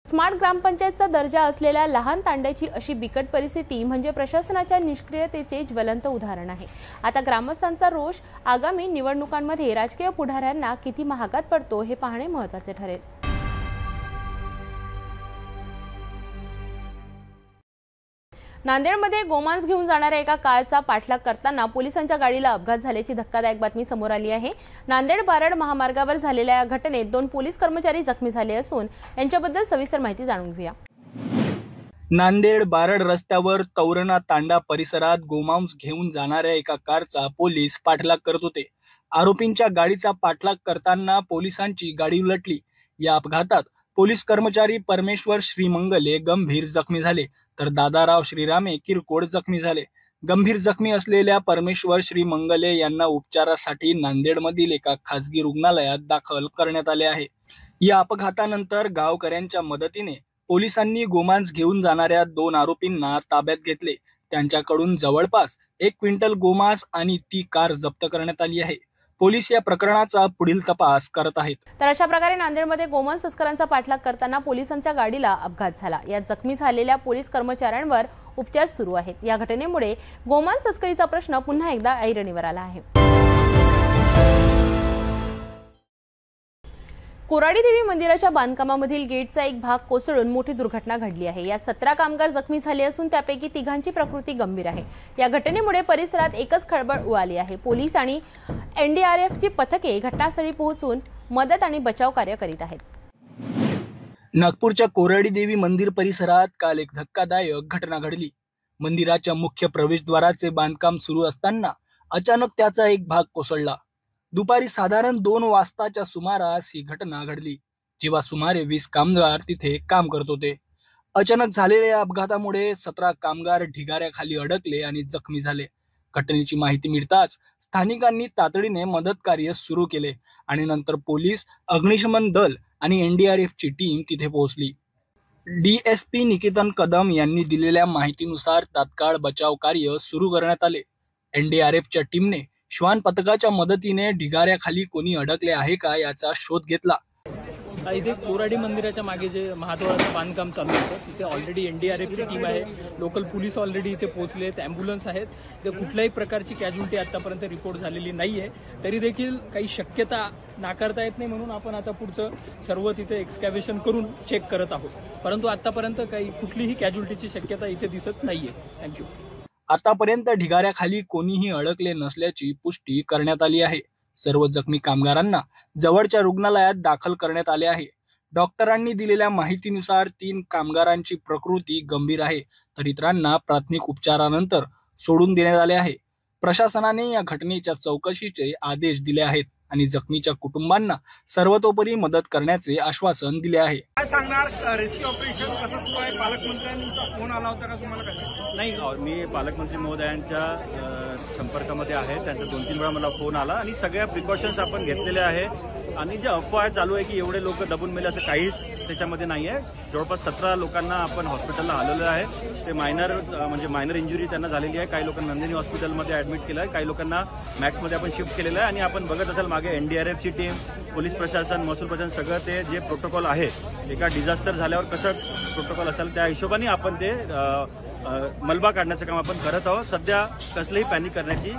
स्मार्ट ग्रामपंचायतचा दर्जा असलेल्या लहान तांड्याची अशी बिकट परिस्थिती म्हणजे प्रशासनाच्या निष्क्रियतेचे ज्वलंत उदाहरण आहे. आता ग्रामस्थांचा रोष आगामी निवडणुकांमध्ये राजकीय पुढाऱ्यांना किती महागात पडतो हे पाहणे महत्त्वाचे ठरेल. नांदेडमध्ये गोमांस घेऊन जाणाऱ्या एका कारचा पाठलाग करताना पोलिसांच्या गाडीला अपघात झाल्याची धक्कादायक बातमी समोर आली आहे. नांदेड बारड महामार्गावर झालेल्या या घटनेत 2 पोलीस कर्मचारी जखमी झाले असून यांच्याबद्दल सविस्तर माहिती जाणून घेऊया. नांदेड बारड रस्त्यावर तौरणा तांडा परिसरात गोमांस घेऊन जाणाऱ्या एका कारचा पोलीस पाठलाग करत होते. आरोपींच्या गाडीचा पाठलाग करताना पोलिसांची गाडी उलटली. या अपघातात पोलीस कर्मचारी परमेश्वर श्रीमंगले गंभीर जखमी झाले, तर दादाराव श्रीरामे किरकोळ जखमी झाले. गंभीर जखमी असलेल्या परमेश्वर श्रीमंगले यांना उपचारासाठी नांदेडमधील एका खासगी रुग्णालयात दाखल करण्यात आले आहे. या अपघातानंतर गावकऱ्यांच्या मदतीने पोलिसांनी गोमांस घेऊन जाणाऱ्या 2 आरोपींना ताब्यात घेतले. त्यांच्याकडून जवळपास 1 क्विंटल गोमांस आणि ती कार जप्त करण्यात आली आहे. पोलीस या प्रकरणाचा पुढील तपास करत आहेत. तर अशा प्रकारे नांदेडमध्ये गोमांस तस्करांचा पाठलाग करताना पोलिसांच्या गाडीला अपघात झाला. या जखमी झालेल्या पोलीस कर्मचाऱ्यांवर उपचार सुरू आहेत. या घटनेमुळे गोमांस तस्करीचा प्रश्न पुन्हा एकदा ऐरणीवर आला आहे. कोराडी देवी मंदिराच्या बांधकामामधील गेटचा एक भाग कोसळून मोठी दुर्घटना घडली आहे. यात 17 कामगार जखमी झाले असून त्यापैकी 3घांची प्रकृती गंभीर आहे. या घटनेमुळे परिसरात एकच खळबळ उडाली आहे. पोलीस आणि एनडीआरएफची पथके घटनास्थळी पोहोचून मदत आणि बचाव कार्य करीत आहेत. नागपूरच्या कोराडी देवी मंदिर परिसरात काल एक धक्कादायक घटना घडली. मंदिराच्या मुख्य प्रवेशद्वाराचे बांधकाम सुरू असताना अचानक त्याचा एक भाग कोसळला. दुपारी साधारण 2 वाजताच्या सुमारास ही घटना घडली, जेव्हा सुमारे 20 कामगार तिथे काम करत होते. अचानक झालेल्या या अपघातामुळे 17 कामगार ढिगाऱ्याखाली अडकले आणि जखमी झाले. घटनेची माहिती मिळताच स्थानिकांनी तातडीने मदत कार्य सुरू केले आणि नंतर पोलीस, अग्निशमन दल आणि एनडीआरएफची टीम तिथे पोहोचली. डीएसपी निकेतन कदम यांनी दिलेल्या माहितीनुसार तात्काळ बचाव कार्य सुरू करण्यात आले. एनडीआरएफच्या टीमने श्वान पथकाच्या मदतीने ढिगाऱ्याखाली कोणी अडकले आहे का याचा शोध घेतला. इथे कोराडी मंदिराच्या मागे जे महाद्वाराचं बांधकाम चालू होतं तिथे ऑलरेडी एनडीआरएफची टीम आहे, लोकल पोलीस ऑलरेडी इथे पोहोचले आहेत, ॲम्ब्युलन्स आहेत. ते कुठल्याही प्रकारची कॅज्युलिटी आतापर्यंत रिपोर्ट झालेली नाहीये. तरी देखील काही शक्यता नाकारता येत नाही, म्हणून आपण आता पुढचं सर्व तिथे एक्सकॅव्हेशन करून चेक करत आहोत. परंतु आतापर्यंत काही कुठलीही कॅज्युलिटीची शक्यता इथे दिसत नाहीये. थँक्यू. आतापर्यंत ढिगाऱ्याखाली कोणीही अडकले नसल्याची पुष्टी करण्यात आली आहे. सर्व जखमी कामगारांना जवळच्या रुग्णालयात दाखल करण्यात आले आहे. डॉक्टरांनी दिलेल्या माहितीनुसार 3 कामगारांची प्रकृती गंभीर आहे, तर इतरांना प्राथमिक उपचारानंतर सोडून देण्यात आले आहे. प्रशासनाने या घटनेच्या चौकशीचे आदेश दिले आहेत आणि जखमीच्या कुटुंबांना सर्वतोपरी मदत करण्याचे आश्वासन दिले आहे. काय सांगणार, रेस्क्यू ऑपरेशन कसं सुरू आहे? पालकमंत्र्यांचा फोन आला होता का तुम्हाला? नाही, मी पालकमंत्री महोदयांच्या संपर्कामध्ये आहे. त्यांचा 2-3 वेळा मला फोन आला आणि सगळ्या प्रिकॉशन्स आपण घेतलेले आहे. आणि जे अफवा चालू आहे की एवढे लोक दबून मेले असं काहीच त्याच्यामध्ये नाही आहे. जवळपास 17 लोकांना आपण हॉस्पिटलला हलवलं आहे. ते मायनर इंजुरी त्यांना झालेली आहे. काही लोकांना नंदिनी हॉस्पिटलमध्ये ॲडमिट केलं आहे, काही लोकांना मॅक्समध्ये आपण शिफ्ट केलेलं आहे. आणि आपण बघत असाल मागे एनडीआरएफची टीम, पोलीस प्रशासन, महसूल प्रशासन सगळं ते जे प्रोटोकॉल आहे एका डिझास्टर झाल्यावर कसं प्रोटोकॉल असेल त्या हिशोबाने आपण ते मलबा काढण्याचं काम आपण करत आहोत. सध्या कसलीही पॅनिक करण्याची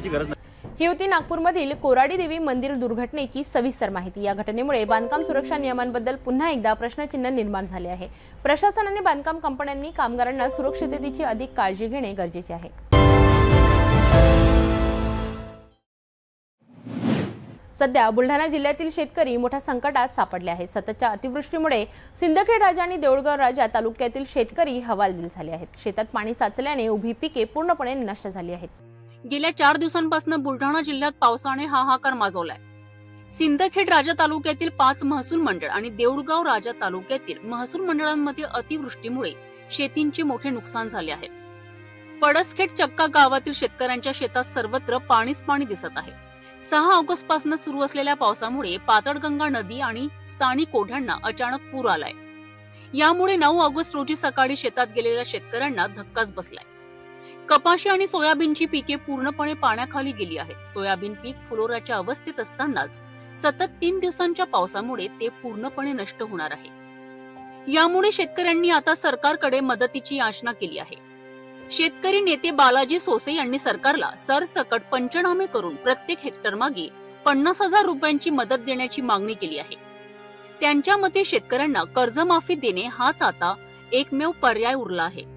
गरज नाही. ही होती नागपूरमधील कोराडी देवी मंदिर दुर्घटनेची सविस्तर माहिती। या घटनेमुळे बांधकाम सुरक्षा नियमांबद्दल पुन्हा एकदा प्रश्नचिन्ह निर्माण झाले आहे। प्रशासनाने बांधकाम कंपन्यांनी कामगारांना सुरक्षिततेची अधिक काळजी घेणे गरजेचे आहे। सध्या बुलढाणा जिल्ह्यातील शेतकरी मोठ्या संकटात सापडले आहेत। सततच्या अतिवृष्टीमुळे सिंदखेड राजा आणि देऊळगाव राजा तालुक्यातील शेतकरी हवालदिल झाले आहेत। शेतात पाणी साचल्याने उभी पिके पूर्णपणे नष्ट झाली आहेत। गेल्या 4 दिवसांपासून बुलढाणा जिल्ह्यात पावसाने हाहाकार माजवलाय। सिंदखेड राजा तालुक्यातील 5 महसूल मंडळ आणि देऊळगाव राजा तालुक्यातील महसूल मंडळांमध्ये अतिवृष्टीमुळे शेतींचे मोठे नुकसान झाले आहे। पडसखेड चक्का गावातील शेतकऱ्यांच्या शेतात सर्वत्र पाणीच पाणी दिसत आहे। 6 ऑगस्ट पासून सुरू असलेल्या पावसामुळे पातळगंगा नदी आणि स्थानिक ओढ्यांना अचानक पूर आलाय। यामुळे 9 ऑगस्ट रोजी सकाळी शेतात गेलेल्या शेतकऱ्यांना धक्काच बसलाय। कपाशी आणि सोयाबीनची पिके पूर्णपणे पाण्याखाली गेली आहेत। सोयाबीन पीक फुलोऱ्याच्या अवस्थेत असतानाच सतत 3 दिवसांच्या पावसामुळे ते पूर्णपणे नष्ट होणार आहे। यामुळे शेतकऱ्यांनी आता सरकारकडे मदतीची याचना केली आहे। शेतकरी नेते बालाजी सोसे यांनी सरकारला सरसकट पंचनामे करून प्रत्येक हेक्टर मागे 50,000 रुपयांची मदत देण्याची मागणी केली आहे। त्यांच्या मते शेतकऱ्यांना कर्जमाफी देणे हाच आता एकमेव पर्याय उरला आहे।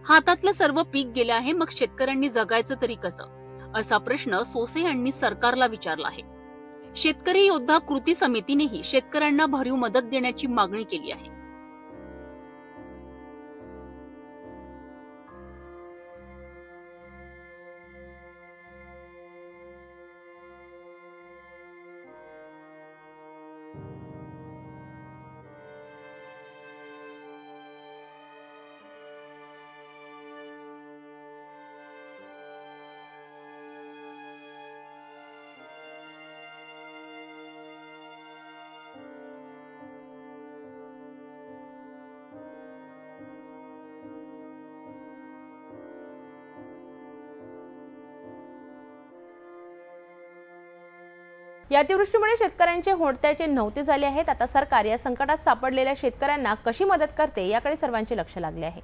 हातातलं सर्व पीक गेलं आहे, मग शेतकऱ्यांनी जगायचं तरी कसं, असा प्रश्न सोसे यांनी सरकारला विचारला आहे। शेतकरी योद्धा कृती समितीनेही शेतकऱ्यांना भरीव मदत देण्याची मागणी केली आहे। या अतिवृष्टीमुळे शेतकऱ्यांचे होण्याचे नव्हते झाले आहेत। आता सरकार या संकटात सापडलेल्या शेतकऱ्यांना कशी मदत करते याकडे सर्वांचे लक्ष लागले आहे।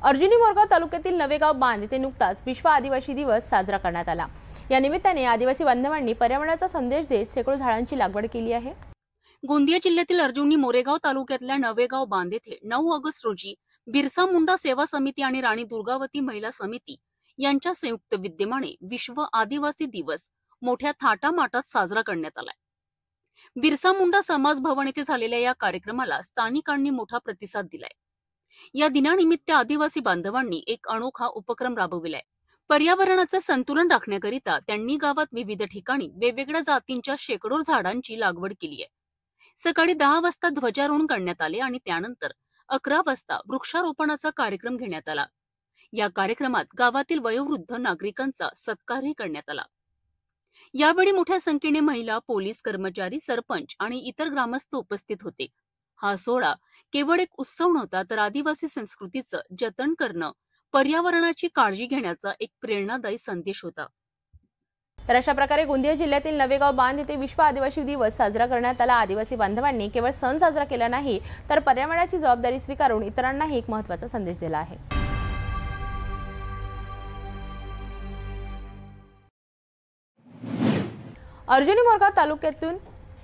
अर्जुनी मोरगाव तालुक्यातील नवेगाव बांध येथे नुकताच विश्व आदिवासी दिवस साजरा करण्यात आला। या निमित्ताने आदिवासी बांधवांनी पर्यावरणाचा संदेश देत शेकडो झाडांची लागवड केली आहे। गोंदिया जिल्ह्यातील अर्जुनी मोरेगाव तालुक्यातल्या नवेगाव बांध येथे 9 ऑगस्ट रोजी बिरसा मुंडा सेवा समिती आणि राणी दुर्गावती महिला समिती यांच्या संयुक्त विद्यमाने विश्व आदिवासी दिवस मोठ्या थाटामाटात साजरा करण्यात आलाय। बिरसा मुंडा समाज भवन येथे झालेल्या या कार्यक्रमाला स्थानिकांनी मोठा प्रतिसाद दिलाय। या दिनानिमित्त आदिवासी बांधवांनी एक अनोखा उपक्रम राबविलाय। पर्यावरणाचं संतुलन राखण्याकरिता त्यांनी गावात विविध ठिकाणी वेगवेगळ्या जातींच्या शेकडो झाडांची लागवड केली आहे। सकाळी 10 वाजता ध्वजारोहण करण्यात आले आणि त्यानंतर 11 वाजता वृक्षारोपणाचा कार्यक्रम घेण्यात आला। या कार्यक्रमात गावातील वयोवृद्ध नागरिकांचा सत्कारही करण्यात आला। यावेळी मोठ्या संख्येने महिला, पोलीस कर्मचारी, सरपंच आणि इतर ग्रामस्थ उपस्थित होते। हा सोहळा केवळ एक उत्सव नव्हता, तर आदिवासी संस्कृतीचं जतन करणं, पर्यावरणाची काळजी घेण्याचा एक प्रेरणादायी संदेश होता। तर अशा प्रकारे गोंदिया जिल्ह्यातील नवेगाव बांध येथे विश्व आदिवासी दिवस साजरा करण्यात आला। आदिवासी बांधवांनी केवळ सण साजरा केला नाही, तर पर्यावरणाची जबाबदारी स्वीकारून इतरांनाही एक महत्त्वाचा संदेश दिला आहे। अर्जुनी मोरगाव तालुक्यातून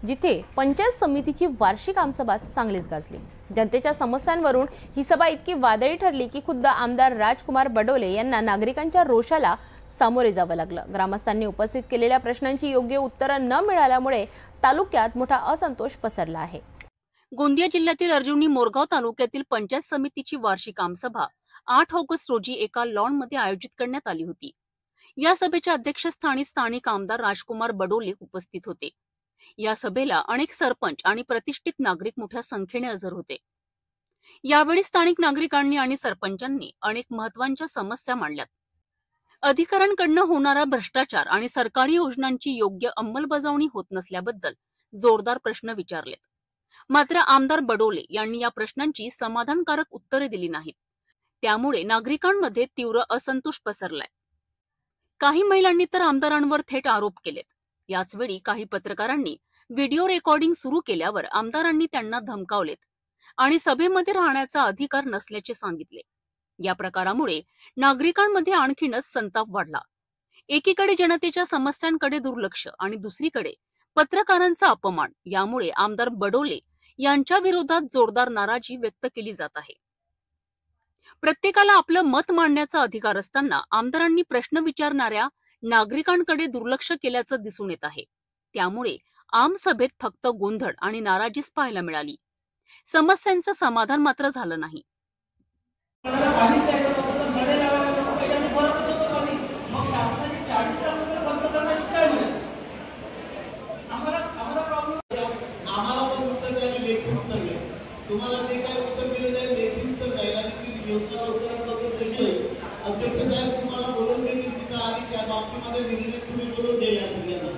जिथे पंचायत समितीची वार्षिक आमसभा चांगलीच गाजली। जनतेच्या समस्यांवरून ही सभा इतकी वादळी ठरली की खुद्द आमदार राजकुमार बडोले यांना नागरिकांच्या रोषाला सामोरे जावं लागलं। ग्रामस्थांनी उपस्थित केलेल्या प्रश्नांची योग्य उत्तरं न मिळाल्यामुळे तालुक्यात मोठा असंतोष पसरला आहे। गोंदिया जिल्ह्यातील अर्जुनी मोरगाव तालुक्यातील पंचायत समितीची वार्षिक आमसभा 8 ऑगस्ट रोजी एका लॉनमध्ये आयोजित करण्यात आली होती। या सभेच्या अध्यक्षस्थानी स्थानिक आमदार राजकुमार बडोले उपस्थित होते। या सभेला अनेक सरपंच आणि प्रतिष्ठित नागरिक मोठ्या संख्येने हजर होते। यावेळी स्थानिक नागरिकांनी आणि सरपंचांनी अनेक महत्त्वाच्या समस्या मांडल्यात। अधिकाऱ्यांकडून होणारा भ्रष्टाचार आणि सरकारी योजनांची योग्य अंमलबजावणी होत नसल्याबद्दल जोरदार प्रश्न विचारलेत। मात्र आमदार बडोले यांनी या प्रश्नांची समाधानकारक उत्तरे दिली नाहीत। त्यामुळे नागरिकांमध्ये तीव्र असंतोष पसरलाय। काही महिलांनी तर आमदारांवर थेट आरोप केलेत। याचवेळी काही पत्रकारांनी व्हिडिओ रेकॉर्डिंग सुरू केल्यावर आमदारांनी त्यांना धमकावलेत आणि सभेमध्ये राहण्याचा अधिकार नसल्याचे सांगितले। या प्रकारामुळे नागरिकांमध्ये आणखीनच संताप वाढला। एकीकडे जनतेच्या समस्यांकडे दुर्लक्ष आणि दुसरीकडे पत्रकारांचा अपमान, यामुळे आमदार बडोले यांच्या विरोधात जोरदार नाराजी व्यक्त केली जात आहे। प्रत्येकाला आपलं मत मांडण्याचा अधिकार असताना आमदारांनी प्रश्न विचारणाऱ्या नागरिकांकडे दुर्लक्ष केल्याचं दिसून येत आहे। त्यामुळे आमसभेत फक्त गोंधळ आणि नाराजीच पाहायला मिळाली। समस्यांचं समाधान मात्र झालं नाही। तुम्हाला जे काय उत्तर दिलं जाईल लेखी उत्तर द्यायला आणि ती योजना लवकरात कशी अध्यक्ष साहेब तुम्हाला बोलून देतील तिथं आणि त्या बाबतीमध्ये निर्णय तुम्ही बोलून द्या या सगळ्यांना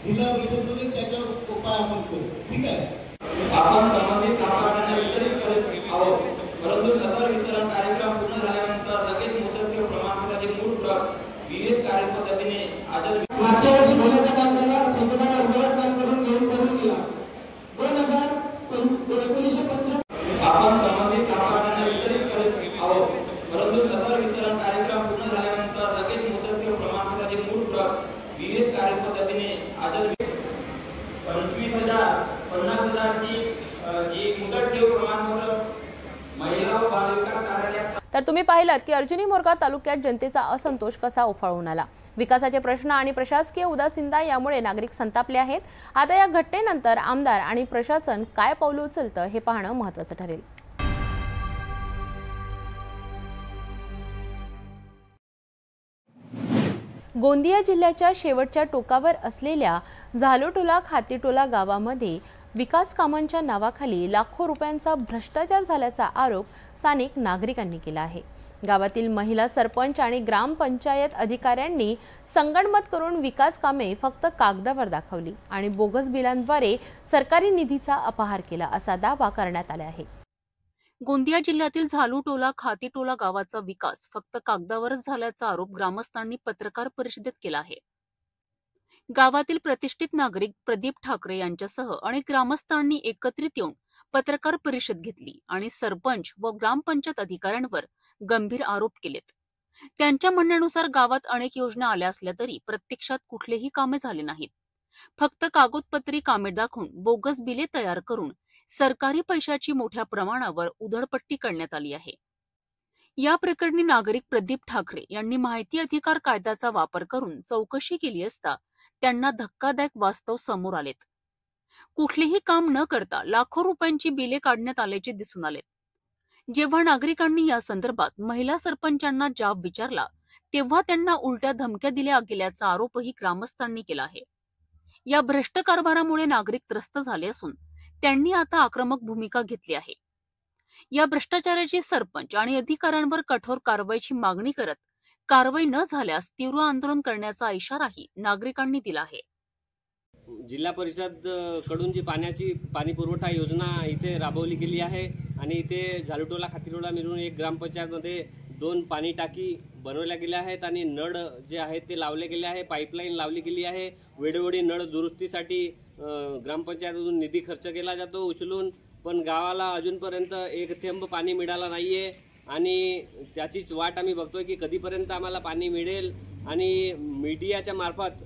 जिल्हा परिषदमध्ये त्याच्यावर उपाय आपण करू। ठीक आहे, आपण संबंधित लाभार्थ्यांना वितरित करत आहोत, परंतु सदर वितरण कार्यक्रम पूर्ण झाल्यानंतर लगेच मुदत किंवा प्रमाणपत्राचे मूळ प्रत विहित कार्यपद्धतीने आदर मागच्या वर्षी बोलायचा काम झाला, ठेकेदार उघड काम करून घेऊन करून दिला। 2019-20 आपण संबंधित लाभार्थ्यांना वितरित करत आहोत, परंतु सदर वितरण कार्यक्रम पूर्ण झाल्यानंतर लगेच मुदत किंवा प्रमाणपत्राचे मूळ प्रत विहित कार्यपद्धतीने आदर 25,000 50,000ची जी मुदत ठेव प्रमाणपत्र महिला व बाल विकास कार्यालयात। तर तुम्ही पाहिलात की अर्जुनी मोरगाव तालुक्यात जनतेचा असंतोष कसा उफाळून आला। विकासाचे प्रश्न आणि प्रशासकीय उदासीनता यामुळे नागरिक संतापले आहेत। आता या घटनेनंतर आमदार आणि प्रशासन काय पाऊल उचलतं हे पाहणं महत्त्वाचं ठरेल। गोंदिया जिल्ह्याच्या शेवटच्या टोकावर असलेल्या झालोटोला खातीटोला गावामध्ये विकास कामांच्या नावाखाली लाखो रुपयांचा भ्रष्टाचार झाल्याचा आरोप स्थानिक नागरिकांनी केला आहे। गावातील महिला सरपंच आणि ग्रामपंचायत अधिकाऱ्यांनी संगनमत करून विकास कामे फक्त कागदावर दाखवली आणि बोगस बिलांद्वारे सरकारी निधीचा अपहार केला असा दावा करण्यात आला आहे। गोंदिया जिल्ह्यातील झालुटोला खातीटोला गावाचा विकास फक्त कागदावरच झाल्याचा आरोप ग्रामस्थांनी पत्रकार परिषदेत केला आहे। गावातील प्रतिष्ठित नागरिक प्रदीप ठाकरे यांच्यासह अनेक ग्रामस्थांनी एकत्रित येऊन पत्रकार परिषद घेतली आणि सरपंच व ग्रामपंचायत अधिकाऱ्यांवर गंभीर आरोप केलेत। त्यांच्या म्हणण्यानुसार गावात अनेक योजना आल्या असल्या तरी प्रत्यक्षात कुठलेही कामे झाले नाहीत। फक्त कागदपत्री कामे दाखवून बोगस बिले तयार करून सरकारी पैशाची मोठ्या प्रमाणावर उधळपट्टी करण्यात आली आहे। या प्रकरणी नागरिक प्रदीप ठाकरे यांनी माहिती अधिकार कायद्याचा वापर करून चौकशी केली असता त्यांना धक्कादायक वास्तव समोर आलेत। कुठलेही काम न करता लाखो रुपयांची बिले काढण्यात आल्याचे दिसून आले। जेव्हा नागरिकांनी या संदर्भात महिला सरपंचांना जाब विचारला तेव्हा त्यांना उलट्या धमक्या दिल्या गेल्याचा आरोपही ग्रामस्थांनी केला आहे। या भ्रष्ट कारभारामुळे नागरिक त्रस्त झाले असून त्यांनी आता आक्रमक भूमिका घेतली आहे। या भ्रष्टाचाराची सरपंच आणि अधिकाऱ्यांवर कठोर कारवाईची मागणी करत कारवाई न झाल्यास तीव्र आंदोलन करण्याचा इशाराही नागरिकांनी दिला आहे। जिल्हा परिषद कडून जी पाणी पुरवठा योजना इथे राबवली गेली आहे आणि इथे झालुटोला खातीटोला मिळून एक ग्रामपंचायतमध्ये 2 पाणी टाकी बनवल्या गेल्या आहेत आणि नळ जे आहेत ते लावले गेले आहे, पाईपलाईन लावली गेली आहे। वेळोवेळी नळ दुरुस्तीसाठी ग्रामपंचायतमधून निधी खर्च केला जातो उचलून, पण गावाला अजूनपर्यंत एक थेंब पाणी मिळालं नाहीये आणि त्याचीच वाट आम्ही बघतोय की कधीपर्यंत आम्हाला पाणी मिळेल। आणि मीडियाच्या मार्फत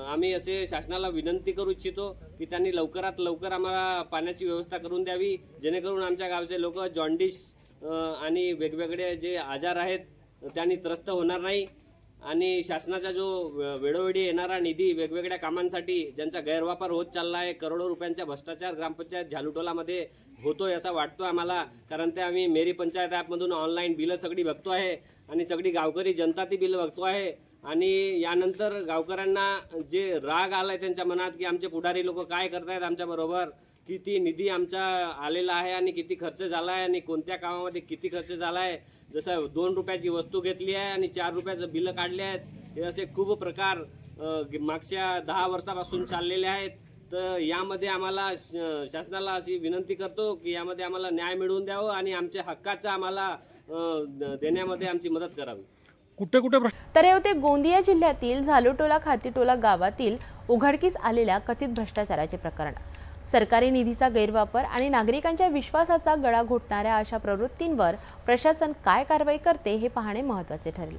आम्ही असे शासनाला विनंती करू इच्छितो की त्यांनी लवकरात लवकर आम्हाला पाण्याची व्यवस्था करून द्यावी, जेणेकरून आमच्या गावचे लोक जॉन्डिस आणि वेगवेगळे जे आजार आहेत त्यांनी त्रस्त होणार नाही आणि शासनाचा जो वेळोवेळी येणारा निधी वेगवेगळ्या कामांसाठी ज्यांचा गैरवापर होत चालला आहे, करोडो रुपयांचा भ्रष्टाचार ग्रामपंचायत झालुटोलामध्ये होतोय असा वाटतो आम्हाला। कारण ते आम्ही मेरी पंचायत ॲपमधून ऑनलाईन बिलं सगळी बघतो आहे आणि सगळी गावकरी जनता ती बिलं बघतो आहे आणि यानंतर गावकऱ्यांना जे राग आलाय त्यांच्या मनात की आमचे पुढारी लोक काय करतायत आमच्या बरोबर, किती निधी आमचा आलेला आहे आणि किती खर्च झाला आहे आणि कोणत्या कामामध्ये किती खर्च झाला आहे। जसं 2 रुपयाची वस्तू घेतली आहे आणि 4 रुपयाचं बिलं काढले आहेत, हे असे खूप प्रकार मागच्या 10 वर्षापासून चाललेले आहेत। तर यामध्ये आम्हाला शासनाला अशी विनंती करतो की यामध्ये आम्हाला न्याय मिळवून द्यावं आणि आमच्या हक्काचा आम्हाला देण्यामध्ये आमची मदत करावी। तर हे होते गोंदिया जिल्ह्यातील झालोटोला खातीटोला गावातील उघडकीस आलेल्या कथित भ्रष्टाचाराचे प्रकरण। सरकारी निधीचा गैरवापर आणि नागरिकांच्या विश्वासाचा गळा घोटणाऱ्या अशा प्रवृत्तींवर प्रशासन काय कारवाई करते हे पाहणे महत्त्वाचे ठरेल.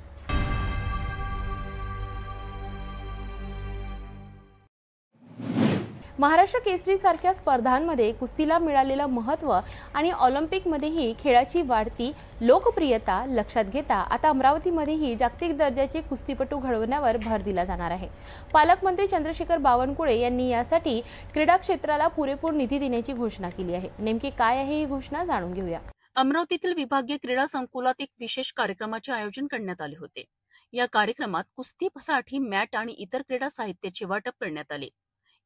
महाराष्ट्र केसरी सारख्या स्पर्धांमध्ये कुस्तीला मिळालेलं महत्त्व आणि ऑलिम्पिकमध्येही खेळाची वाढती लोकप्रियता लक्षात घेता आता अमरावतीमध्येही जागतिक दर्जाचे कुस्तीपटू घडवण्यावर भर दिला जाणार आहे. पालकमंत्री चंद्रशेखर बावनकुळे यांनी यासाठी क्रीडा क्षेत्राला पुरेपूर निधी देण्याची घोषणा केली आहे. नेमकी काय आहे ही घोषणा जाणून घेऊया. अमरावतीतील विभागीय क्रीडा संकुलात एक विशेष कार्यक्रमाचे आयोजन करण्यात आले होते. या कार्यक्रमात कुस्तीसाठी मॅट आणि इतर क्रीडा साहित्याचे वाटप करण्यात आले.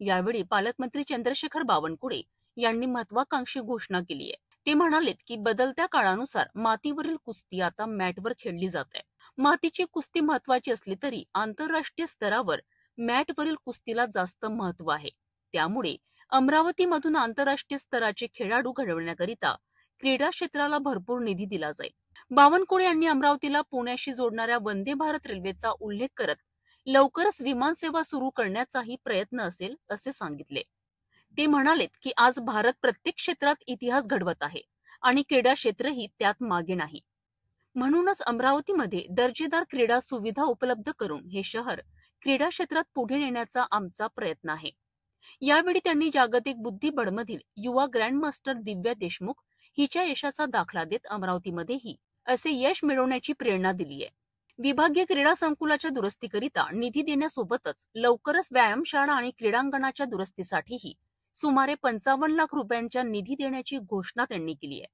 यावेळी पालकमंत्री चंद्रशेखर बावनकुळे यांनी महत्वाकांक्षी घोषणा केली आहे. ते म्हणालेत की बदलत्या काळानुसार मातीवरील कुस्ती आता मॅटवर खेळली जात आहे. मातीची कुस्ती महत्वाची असली तरी आंतरराष्ट्रीय स्तरावर मॅटवरील कुस्तीला जास्त महत्व आहे. त्यामुळे अमरावतीमधून आंतरराष्ट्रीय स्तराचे खेळाडू घडवण्याकरिता क्रीडा क्षेत्राला भरपूर निधी दिला जाईल. बावनकुळे यांनी अमरावतीला पुण्याशी जोडणाऱ्या वंदे भारत रेल्वेचा उल्लेख करत लवकरच विमानसेवा सुरू करण्याचाही प्रयत्न असेल असे सांगितले. ते म्हणालेत की आज भारत प्रत्येक क्षेत्रात इतिहास घडवत आहे आणि क्रीडा क्षेत्रही त्यात मागे नाही. म्हणूनच अमरावतीमध्ये दर्जेदार क्रीडा सुविधा उपलब्ध करून हे शहर क्रीडा क्षेत्रात पुढे नेण्याचा आमचा प्रयत्न आहे. यावेळी त्यांनी जागतिक बुद्धिबळमधील युवा ग्रँडमास्टर दिव्या देशमुख हिच्या यशाचा दाखला देत अमरावतीमध्येही असे यश मिळवण्याची प्रेरणा दिली आहे. विभागीय क्रीडा संकुलाच्या दुरुस्तीकरिता निधी देण्यासोबतच लवकरच व्यायामशाळा आणि क्रीडांगणाच्या दुरुस्तीसाठीही सुमारे 55 लाख रुपयांच्या निधी देण्याची घोषणा त्यांनी केली आहे.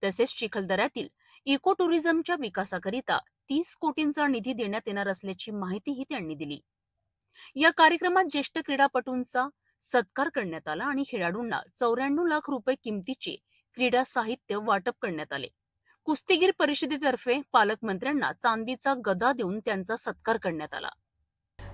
तसेच चिखलदऱ्यातील इको टुरिझमच्या विकासाकरिता 30 कोटींचा निधी देण्यात येणार असल्याची माहितीही त्यांनी दिली. या कार्यक्रमात ज्येष्ठ क्रीडापटूंचा सत्कार करण्यात आला आणि खेळाडूंना 94 लाख रुपये किमतीचे क्रीडा साहित्य वाटप करण्यात आले. कुस्तीगीर परिषदेतर्फे पालकमंत्र्यांना चांदीचा गदा देऊन त्यांचा सत्कार करण्यात आला.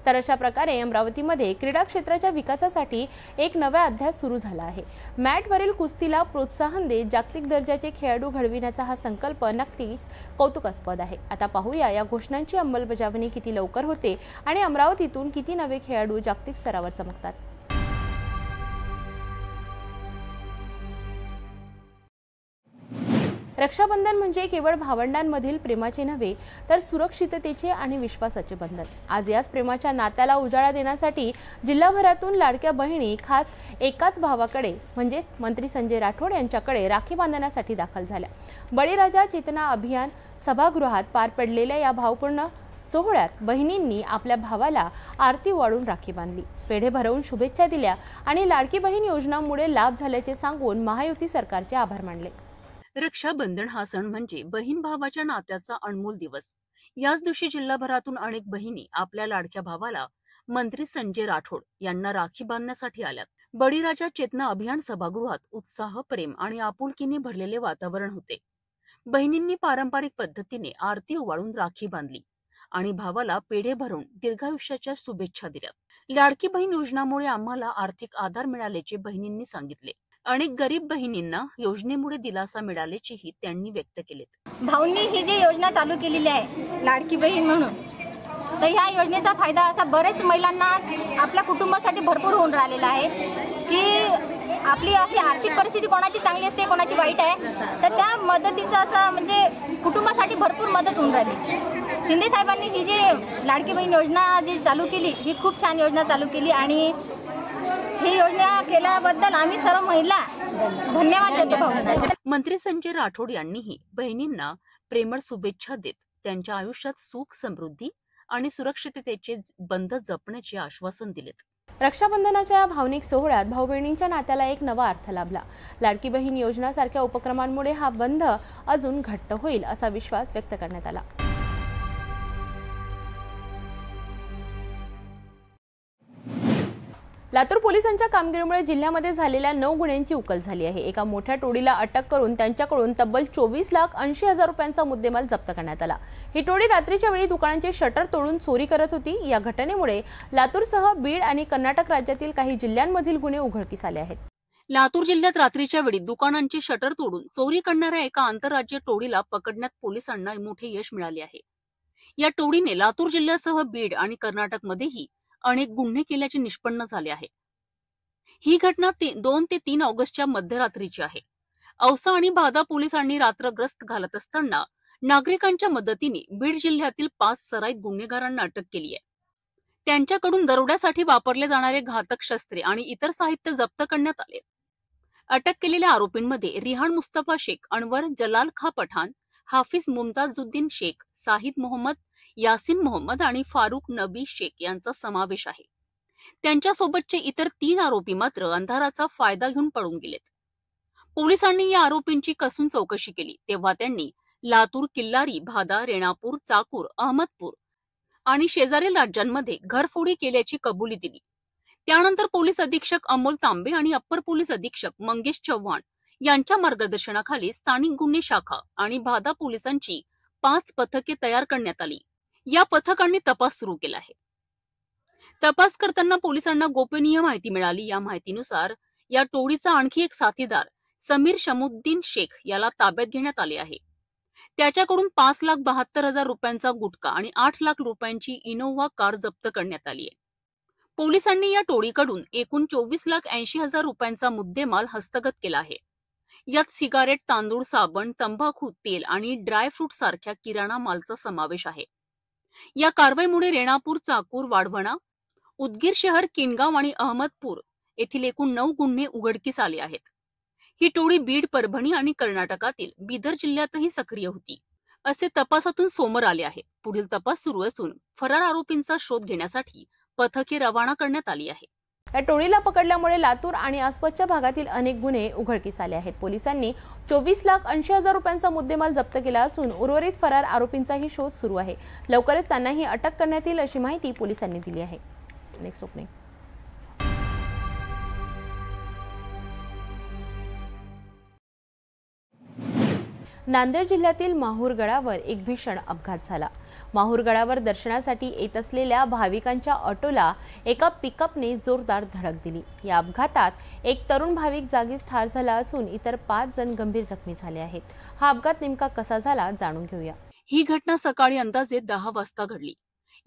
तर अशा प्रकारे अमरावतीमध्ये क्रीडा क्षेत्राच्या विकासासाठी एक नवा अध्याय सुरू झाला आहे. मॅटवरील कुस्तीला प्रोत्साहन देत जागतिक दर्जाचे खेळाडू घडविण्याचा हा संकल्प नक्कीच कौतुकास्पद आहे. आता पाहूया या घोषणांची अंमलबजावणी किती लवकर होते आणि अमरावतीतून किती नवे खेळाडू जागतिक स्तरावर चमकतात. रक्षाबंधन म्हणजे केवळ भावंडांमधील प्रेमाचे नव्हे तर सुरक्षिततेचे आणि विश्वासाचे बंधन. आज याच प्रेमाच्या नात्याला उजाळा देण्यासाठी जिल्हाभरातून लाडक्या बहिणी खास एकाच भावाकडे म्हणजेच मंत्री संजय राठोड यांच्याकडे राखी बांधण्यासाठी दाखल झाल्या. बळीराजा चेतना अभियान सभागृहात पार पडलेल्या या भावपूर्ण सोहळ्यात बहिणींनी आपल्या भावाला आरती वाढून राखी बांधली, पेढे भरवून शुभेच्छा दिल्या आणि लाडकी बहीण योजनांमुळे लाभ झाल्याचे सांगून महायुती सरकारचे आभार मानले. रक्षाबंधन हा सण म्हणजे बहीण भावाच्या नात्याचा अनमोल दिवस. याच दिवशी जिल्हाभरातून अनेक बहिणी आपल्या लाडक्या भावाला मंत्री संजय राठोड यांना राखी बांधण्यासाठी आल्यात. बळीराजा चेतना अभियान सभागृहात उत्साह, प्रेम आणि आपुलकीने भरलेले वातावरण होते. बहिणींनी पारंपरिक पद्धतीने आरती ओवाळून राखी बांधली आणि भावाला पेढे भरून दीर्घायुष्याच्या शुभेच्छा दिल्या. लाडकी बहीण योजनामुळे आम्हाला आर्थिक आधार मिळाल्याचे बहिणींनी सांगितले. अनेक गरीब बहिणींना योजनेमुळे दिलासा मिळाल्याचेही त्यांनी व्यक्त केले. भाऊंनी ही जी योजना चालू केलेली आहे लाडकी बहीण म्हणून, तर ह्या योजनेचा फायदा असा बरेच महिलांना आपल्या कुटुंबासाठी भरपूर होऊन राहिलेला आहे की आपली अशी आर्थिक परिस्थिती कोणाची चांगली असते कोणाची वाईट आहे, तर त्या मदतीचा असं म्हणजे कुटुंबासाठी भरपूर मदत होऊन राहिली. शिंदे साहेबांनी ही जी लाडकी बहीण योजना जी चालू केली ही खूप छान योजना चालू केली आणि ही योजना केल्याबद्दल आम्ही सर्व महिला धन्यवाद देतो. मंत्री संजय राठोड यांनीही बहिणींना प्रेमळ शुभेच्छा देत त्यांच्या आयुष्यात सुख, समृद्धी आणि सुरक्षिततेचे बंध जपण्याचे आश्वासन दिलेत. रक्षाबंधनाच्या या भावनिक सोहळ्यात भाऊ बहिणींच्या नात्याला एक नवा अर्थ लाभला. लाडकी बहीण योजनासारख्या उपक्रमांमुळे हा बंध अजून घट्ट होईल असा विश्वास व्यक्त करण्यात आला. लातूर पोलिसांच्या कामगिरीमुळे जिल्ह्यामध्ये झालेल्या 9 गुन्ह्यांची उकल झाली आहे. एका मोठ्या टोळीला अटक करून त्यांच्याकडून तब्बल 24,80,000 रुपयांचा मुद्देमाल जप्त करण्यात आला. ही टोळी रात्रीच्या वेळी दुकानांचे शटर तोडून चोरी करत होती. या घटनेमुळे लातूरसह बीड आणि कर्नाटक राज्यातील काही जिल्ह्यांमधील गुन्हे उघडकीस आले आहेत. लातूर जिल्ह्यात रात्रीच्या वेळी दुकानांचे शटर तोडून चोरी करणाऱ्या एका आंतरराज्य टोळीला पकडण्यात पोलिसांना मोठे यश मिळाले आहे. या टोळीने लातूर जिल्ह्यासह बीड आणि कर्नाटकमध्येही अनेक गुन्हे केल्याचे निष्पन्न झाले आहे. ही घटना 2 ते 3 ऑगस्टच्या मध्यरात्रीची आहे. औसा आणि भादा पोलिसांनी रात्रगस्त घालत असताना नागरिकांच्या मदतीने बीड जिल्ह्यातील 5 सराईत गुन्हेगारांना अटक केली आहे. त्यांच्याकडून दरोड्यासाठी वापरले जाणारे घातक शस्त्रे आणि इतर साहित्य जप्त करण्यात आले. अटक केलेल्या आरोपींमध्ये रिहान मुस्तफा शेख, अनवर जलाल खा पठाण, हाफिज मुमताजुद्दीन शेख, साहिद मोहम्मद, यासिन मोहम्मद आणि फारुख नबी शेख यांचा समावेश आहे. त्यांच्यासोबतचे इतर 3 आरोपी मात्र अंधाराचा फायदा घेऊन पळून गेलेत. पोलिसांनी या आरोपींची कसून चौकशी केली तेव्हा त्यांनी लातूर, किल्लारी, भादा, रेणापूर, चाकूर, अहमदपूर आणि शेजारील राज्यांमध्ये घरफोडी केल्याची कबुली दिली. त्यानंतर पोलीस अधीक्षक अमोल तांबे आणि अप्पर पोलीस अधीक्षक मंगेश चव्हाण यांच्या मार्गदर्शनाखाली स्थानिक गुन्हे शाखा आणि भादा पोलिसांची 5 पथके तयार करण्यात आली. या पथकांनी तपास सुरू केला आहे. तपास करताना पोलिसांना गोपनीय माहिती मिळाली. या माहितीनुसार या टोळीचा आणखी एक साथीदार समीर शमुद्दीन शेख याला ताब्यात घेण्यात आले आहे. त्याच्याकडून 5,72,000 रुपयांचा गुटखा आणि 8 लाख रुपयांची इनोव्हा कार जप्त करण्यात आली आहे. पोलिसांनी या टोळीकडून एकूण 24,80,000 रुपयांचा मुद्देमाल हस्तगत केला आहे. यात सिगारेट, तांदूळ, साबण, तंबाखू, तेल आणि ड्रायफ्रूट सारख्या किराणा मालचा समावेश आहे. या कारवाईमुळे रेणापूर, चाकूर, वाढवणा, उदगीर शहर, किनगाव आणि अहमदपूर येथील एकूण 9 गुन्हे उघडकीस आले आहेत. ही टोळी बीड, परभणी आणि कर्नाटकातील बिदर जिल्ह्यातही सक्रिय होती असे तपासातून समोर आले आहे. पुढील तपास सुरू असून फरार आरोपींचा शोध घेण्यासाठी पथके रवाना करण्यात आली आहे. या टोळीला पकडल्यामुळे लातूर आणि आसपासच्या भागातील अनेक गुन्हे उघडकीस आले आहेत. पोलिसांनी 24,80,000 रुपयांचा मुद्देमाल जप्त केला असून उर्वरित फरार आरोपींचाही शोध सुरू आहे. लवकरच त्यांनाही अटक करण्यात येईल अशी माहिती पोलिसांनी दिली आहे. Next opening. नांदेड जिल्ह्यातील माहूरगडावर एक भीषण अपघात झाला. माहूरगडावर दर्शनासाठी येत असलेल्या भाविकांच्या ऑटोला एका पिकअपने जोरदार धडक दिली. या अपघातात एक तरुण भाविक जागीच ठार झाला असून इतर 5 जण गंभीर जखमी झाले आहेत. हा अपघात नेमका कसा झाला जाणून घेऊया. ही घटना सकाळी अंदाजे 10 वाजता घडली.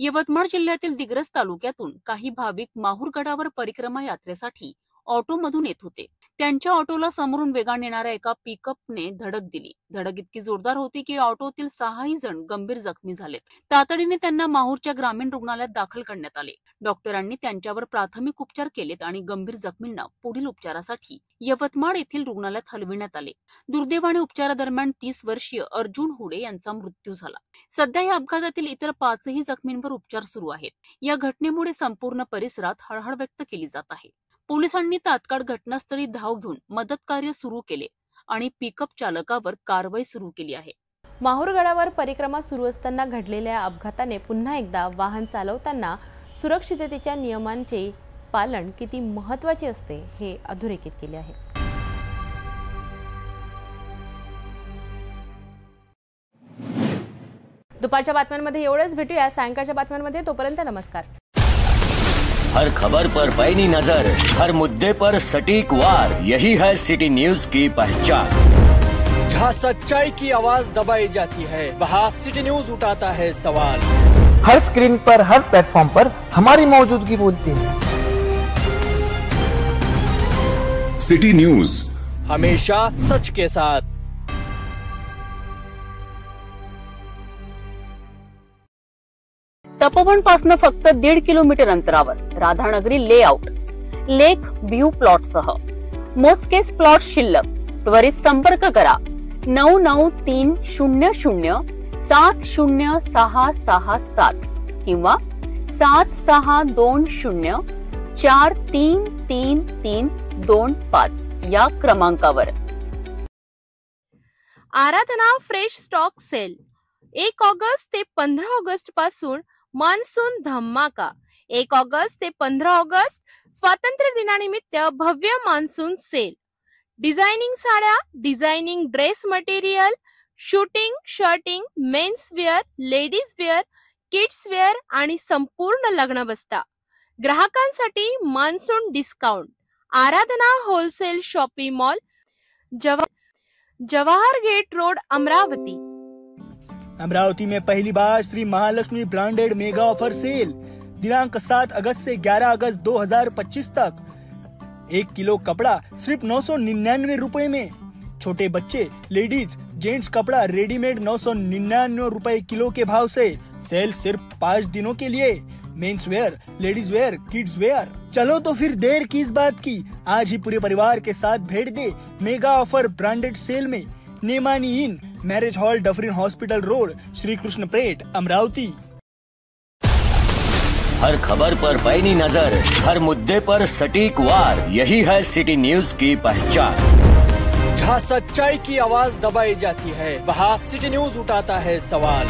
यवतमाळ जिल्ह्यातील दिग्रस तालुक्यातून काही भाविक माहूरगडावर परिक्रमा यात्रेसाठी ऑटोमधून येत होते. त्यांच्या ऑटोला समोरून वेगाने येणाऱ्या एका पिकअपने धडक दिली. धडक इतकी जोरदार होती की ऑटोतील 6 जण गंभीर जखमी झालेत. तातडीने त्यांना माहूरच्या ग्रामीण रुग्णालयात दाखल करण्यात आले. डॉक्टरांनी त्यांच्यावर प्राथमिक उपचार केलेत आणि गंभीर जखमींना पुढील उपचारासाठी यवतमाळ येथील रुग्णालयात हलविण्यात आले. दुर्दैवाने उपचारादरम्यान 30 वर्षीय अर्जुन हुडे यांचा मृत्यू झाला. सध्या या अपघातातील इतर 5 जखमींवर उपचार सुरू आहेत. या घटनेमुळे संपूर्ण परिसरात हळहळ व्यक्त केली जात आहे. पोलिसांनी तात्काळ घटनास्थळी धाव घेऊन मदत कार्य सुरू केले आणि पिकअप चालकावर कारवाई सुरू केली आहे. माहूरगडावर परिक्रमा सुरू असताना घडलेल्या अपघाताने पुन्हा एकदा वाहन चालवताना सुरक्षिततेच्या नियमांचे पालन किती महत्त्वाचे असते हे अधोरेखित केले आहे. दुपारच्या बातम्यांमध्ये एवढंच. भेटूया सायंकाळच्या बातम्यांमध्ये. तोपर्यंत नमस्कार. हर खबर पर पैनी नजर, हर मुद्दे पर सटीक वार, यही है सिटी न्यूज की पहचान. जहाँ सच्चाई की आवाज दबाई जाती है वहाँ सिटी न्यूज उठाता है सवाल. हर स्क्रीन पर, हर प्लेटफॉर्म पर हमारी मौजूदगी बोलती है. सिटी न्यूज, हमेशा सच के साथ. तपोवन पासून फक्त 1.5 किलोमीटर अंतरावर राधानगरी लेआउट, लेक व्ह्यू प्लॉट सह मोजकेच प्लॉट शिल्लक. त्वरित संपर्क करा 9930706667 किंवा 7620433325 या क्रमांकावर. आराधना फ्रेश स्टॉक सेल 1 ऑगस्ट ते 15 ऑगस्ट पासून मान्सून धमाका. 1 ऑगस्ट ते 15 ऑगस्ट स्वातंत्र्य दिनानिमित्त भव्य मान्सून सेल. डिझायनिंग साड्या, designing dress material, suiting, shirting, men's wear, ladies wear, kids wear आणि संपूर्ण लग्न बस्ता. ग्राहकांसाठी monsoon discount. Aradhana wholesale shopping mall, Jawahar gate road, Amravati. Amravati में पहली बार Shri Mahalakshmi branded mega offer sale दिनांक 7 अगस्त से 11 अगस्त 2025 तक. 1 किलो कपड़ा सिर्फ 999 रुपए में। छोटे बच्चे, लेडीज, जेंट्स कपड़ा रेडीमेड 999 रुपए किलो के भाव से। सेल सिर्फ 5 दिनों के लिए। Men's wear, ladies wear, kids wear. चलो तो फिर देर किस बात की, आज ही पूरे परिवार के साथ भेंट दे मेगा ऑफर ब्रांडेड सेल में। Nemani inn, marriage hall, Dufferin hospital road, Shri Krishna Peth, Amravati. हर खबर पर पैनी नजर, हर मुद्दे पर सटीक वार, यही है सिटी न्यूज की पहचान। जहाँ सच्चाई की आवाज दबाई जाती है, वहाँ सिटी न्यूज उठाता है सवाल।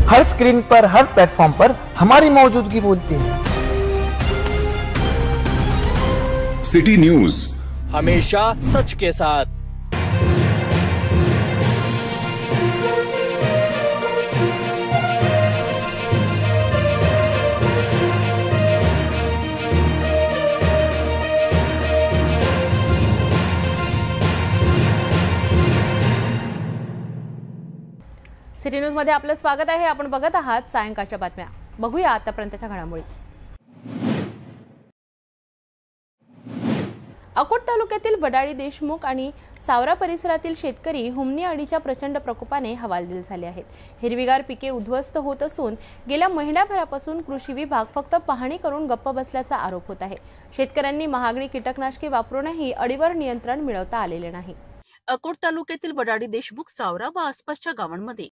हर स्क्रीन पर, हर प्लेटफॉर्म पर हमारी मौजूदगी बोलती है। सिटी न्यूज, हमेशा सच के साथ। सिटी न्यूज मध्ये आपलं स्वागत आहे। आपण बघत आहात सायंकाळच्या बातम्या। बघूया आतापर्यंतच्या घडामोडी। अकोट तालुक्यातील वडाळी, देशमुख आणि सावरा परिसरातील शेतकरी हुमणी अळीच्या प्रचंड प्रकोपाने हवालदिल झाले आहेत। हिरवीगार पिके उद्ध्वस्त होत असून गेल्या महिन्याभरापासून कृषी विभाग फक्त पाहणी करून गप्प बसल्याचा आरोप होत आहे। शेतकऱ्यांनी महागडी कीटकनाशके वापरूनही अळीवर नियंत्रण मिळवता आलेले नाही। अकोट तालुक्यातील वडाळी, देशमुख, सावरा व आसपासच्या गावांमध्ये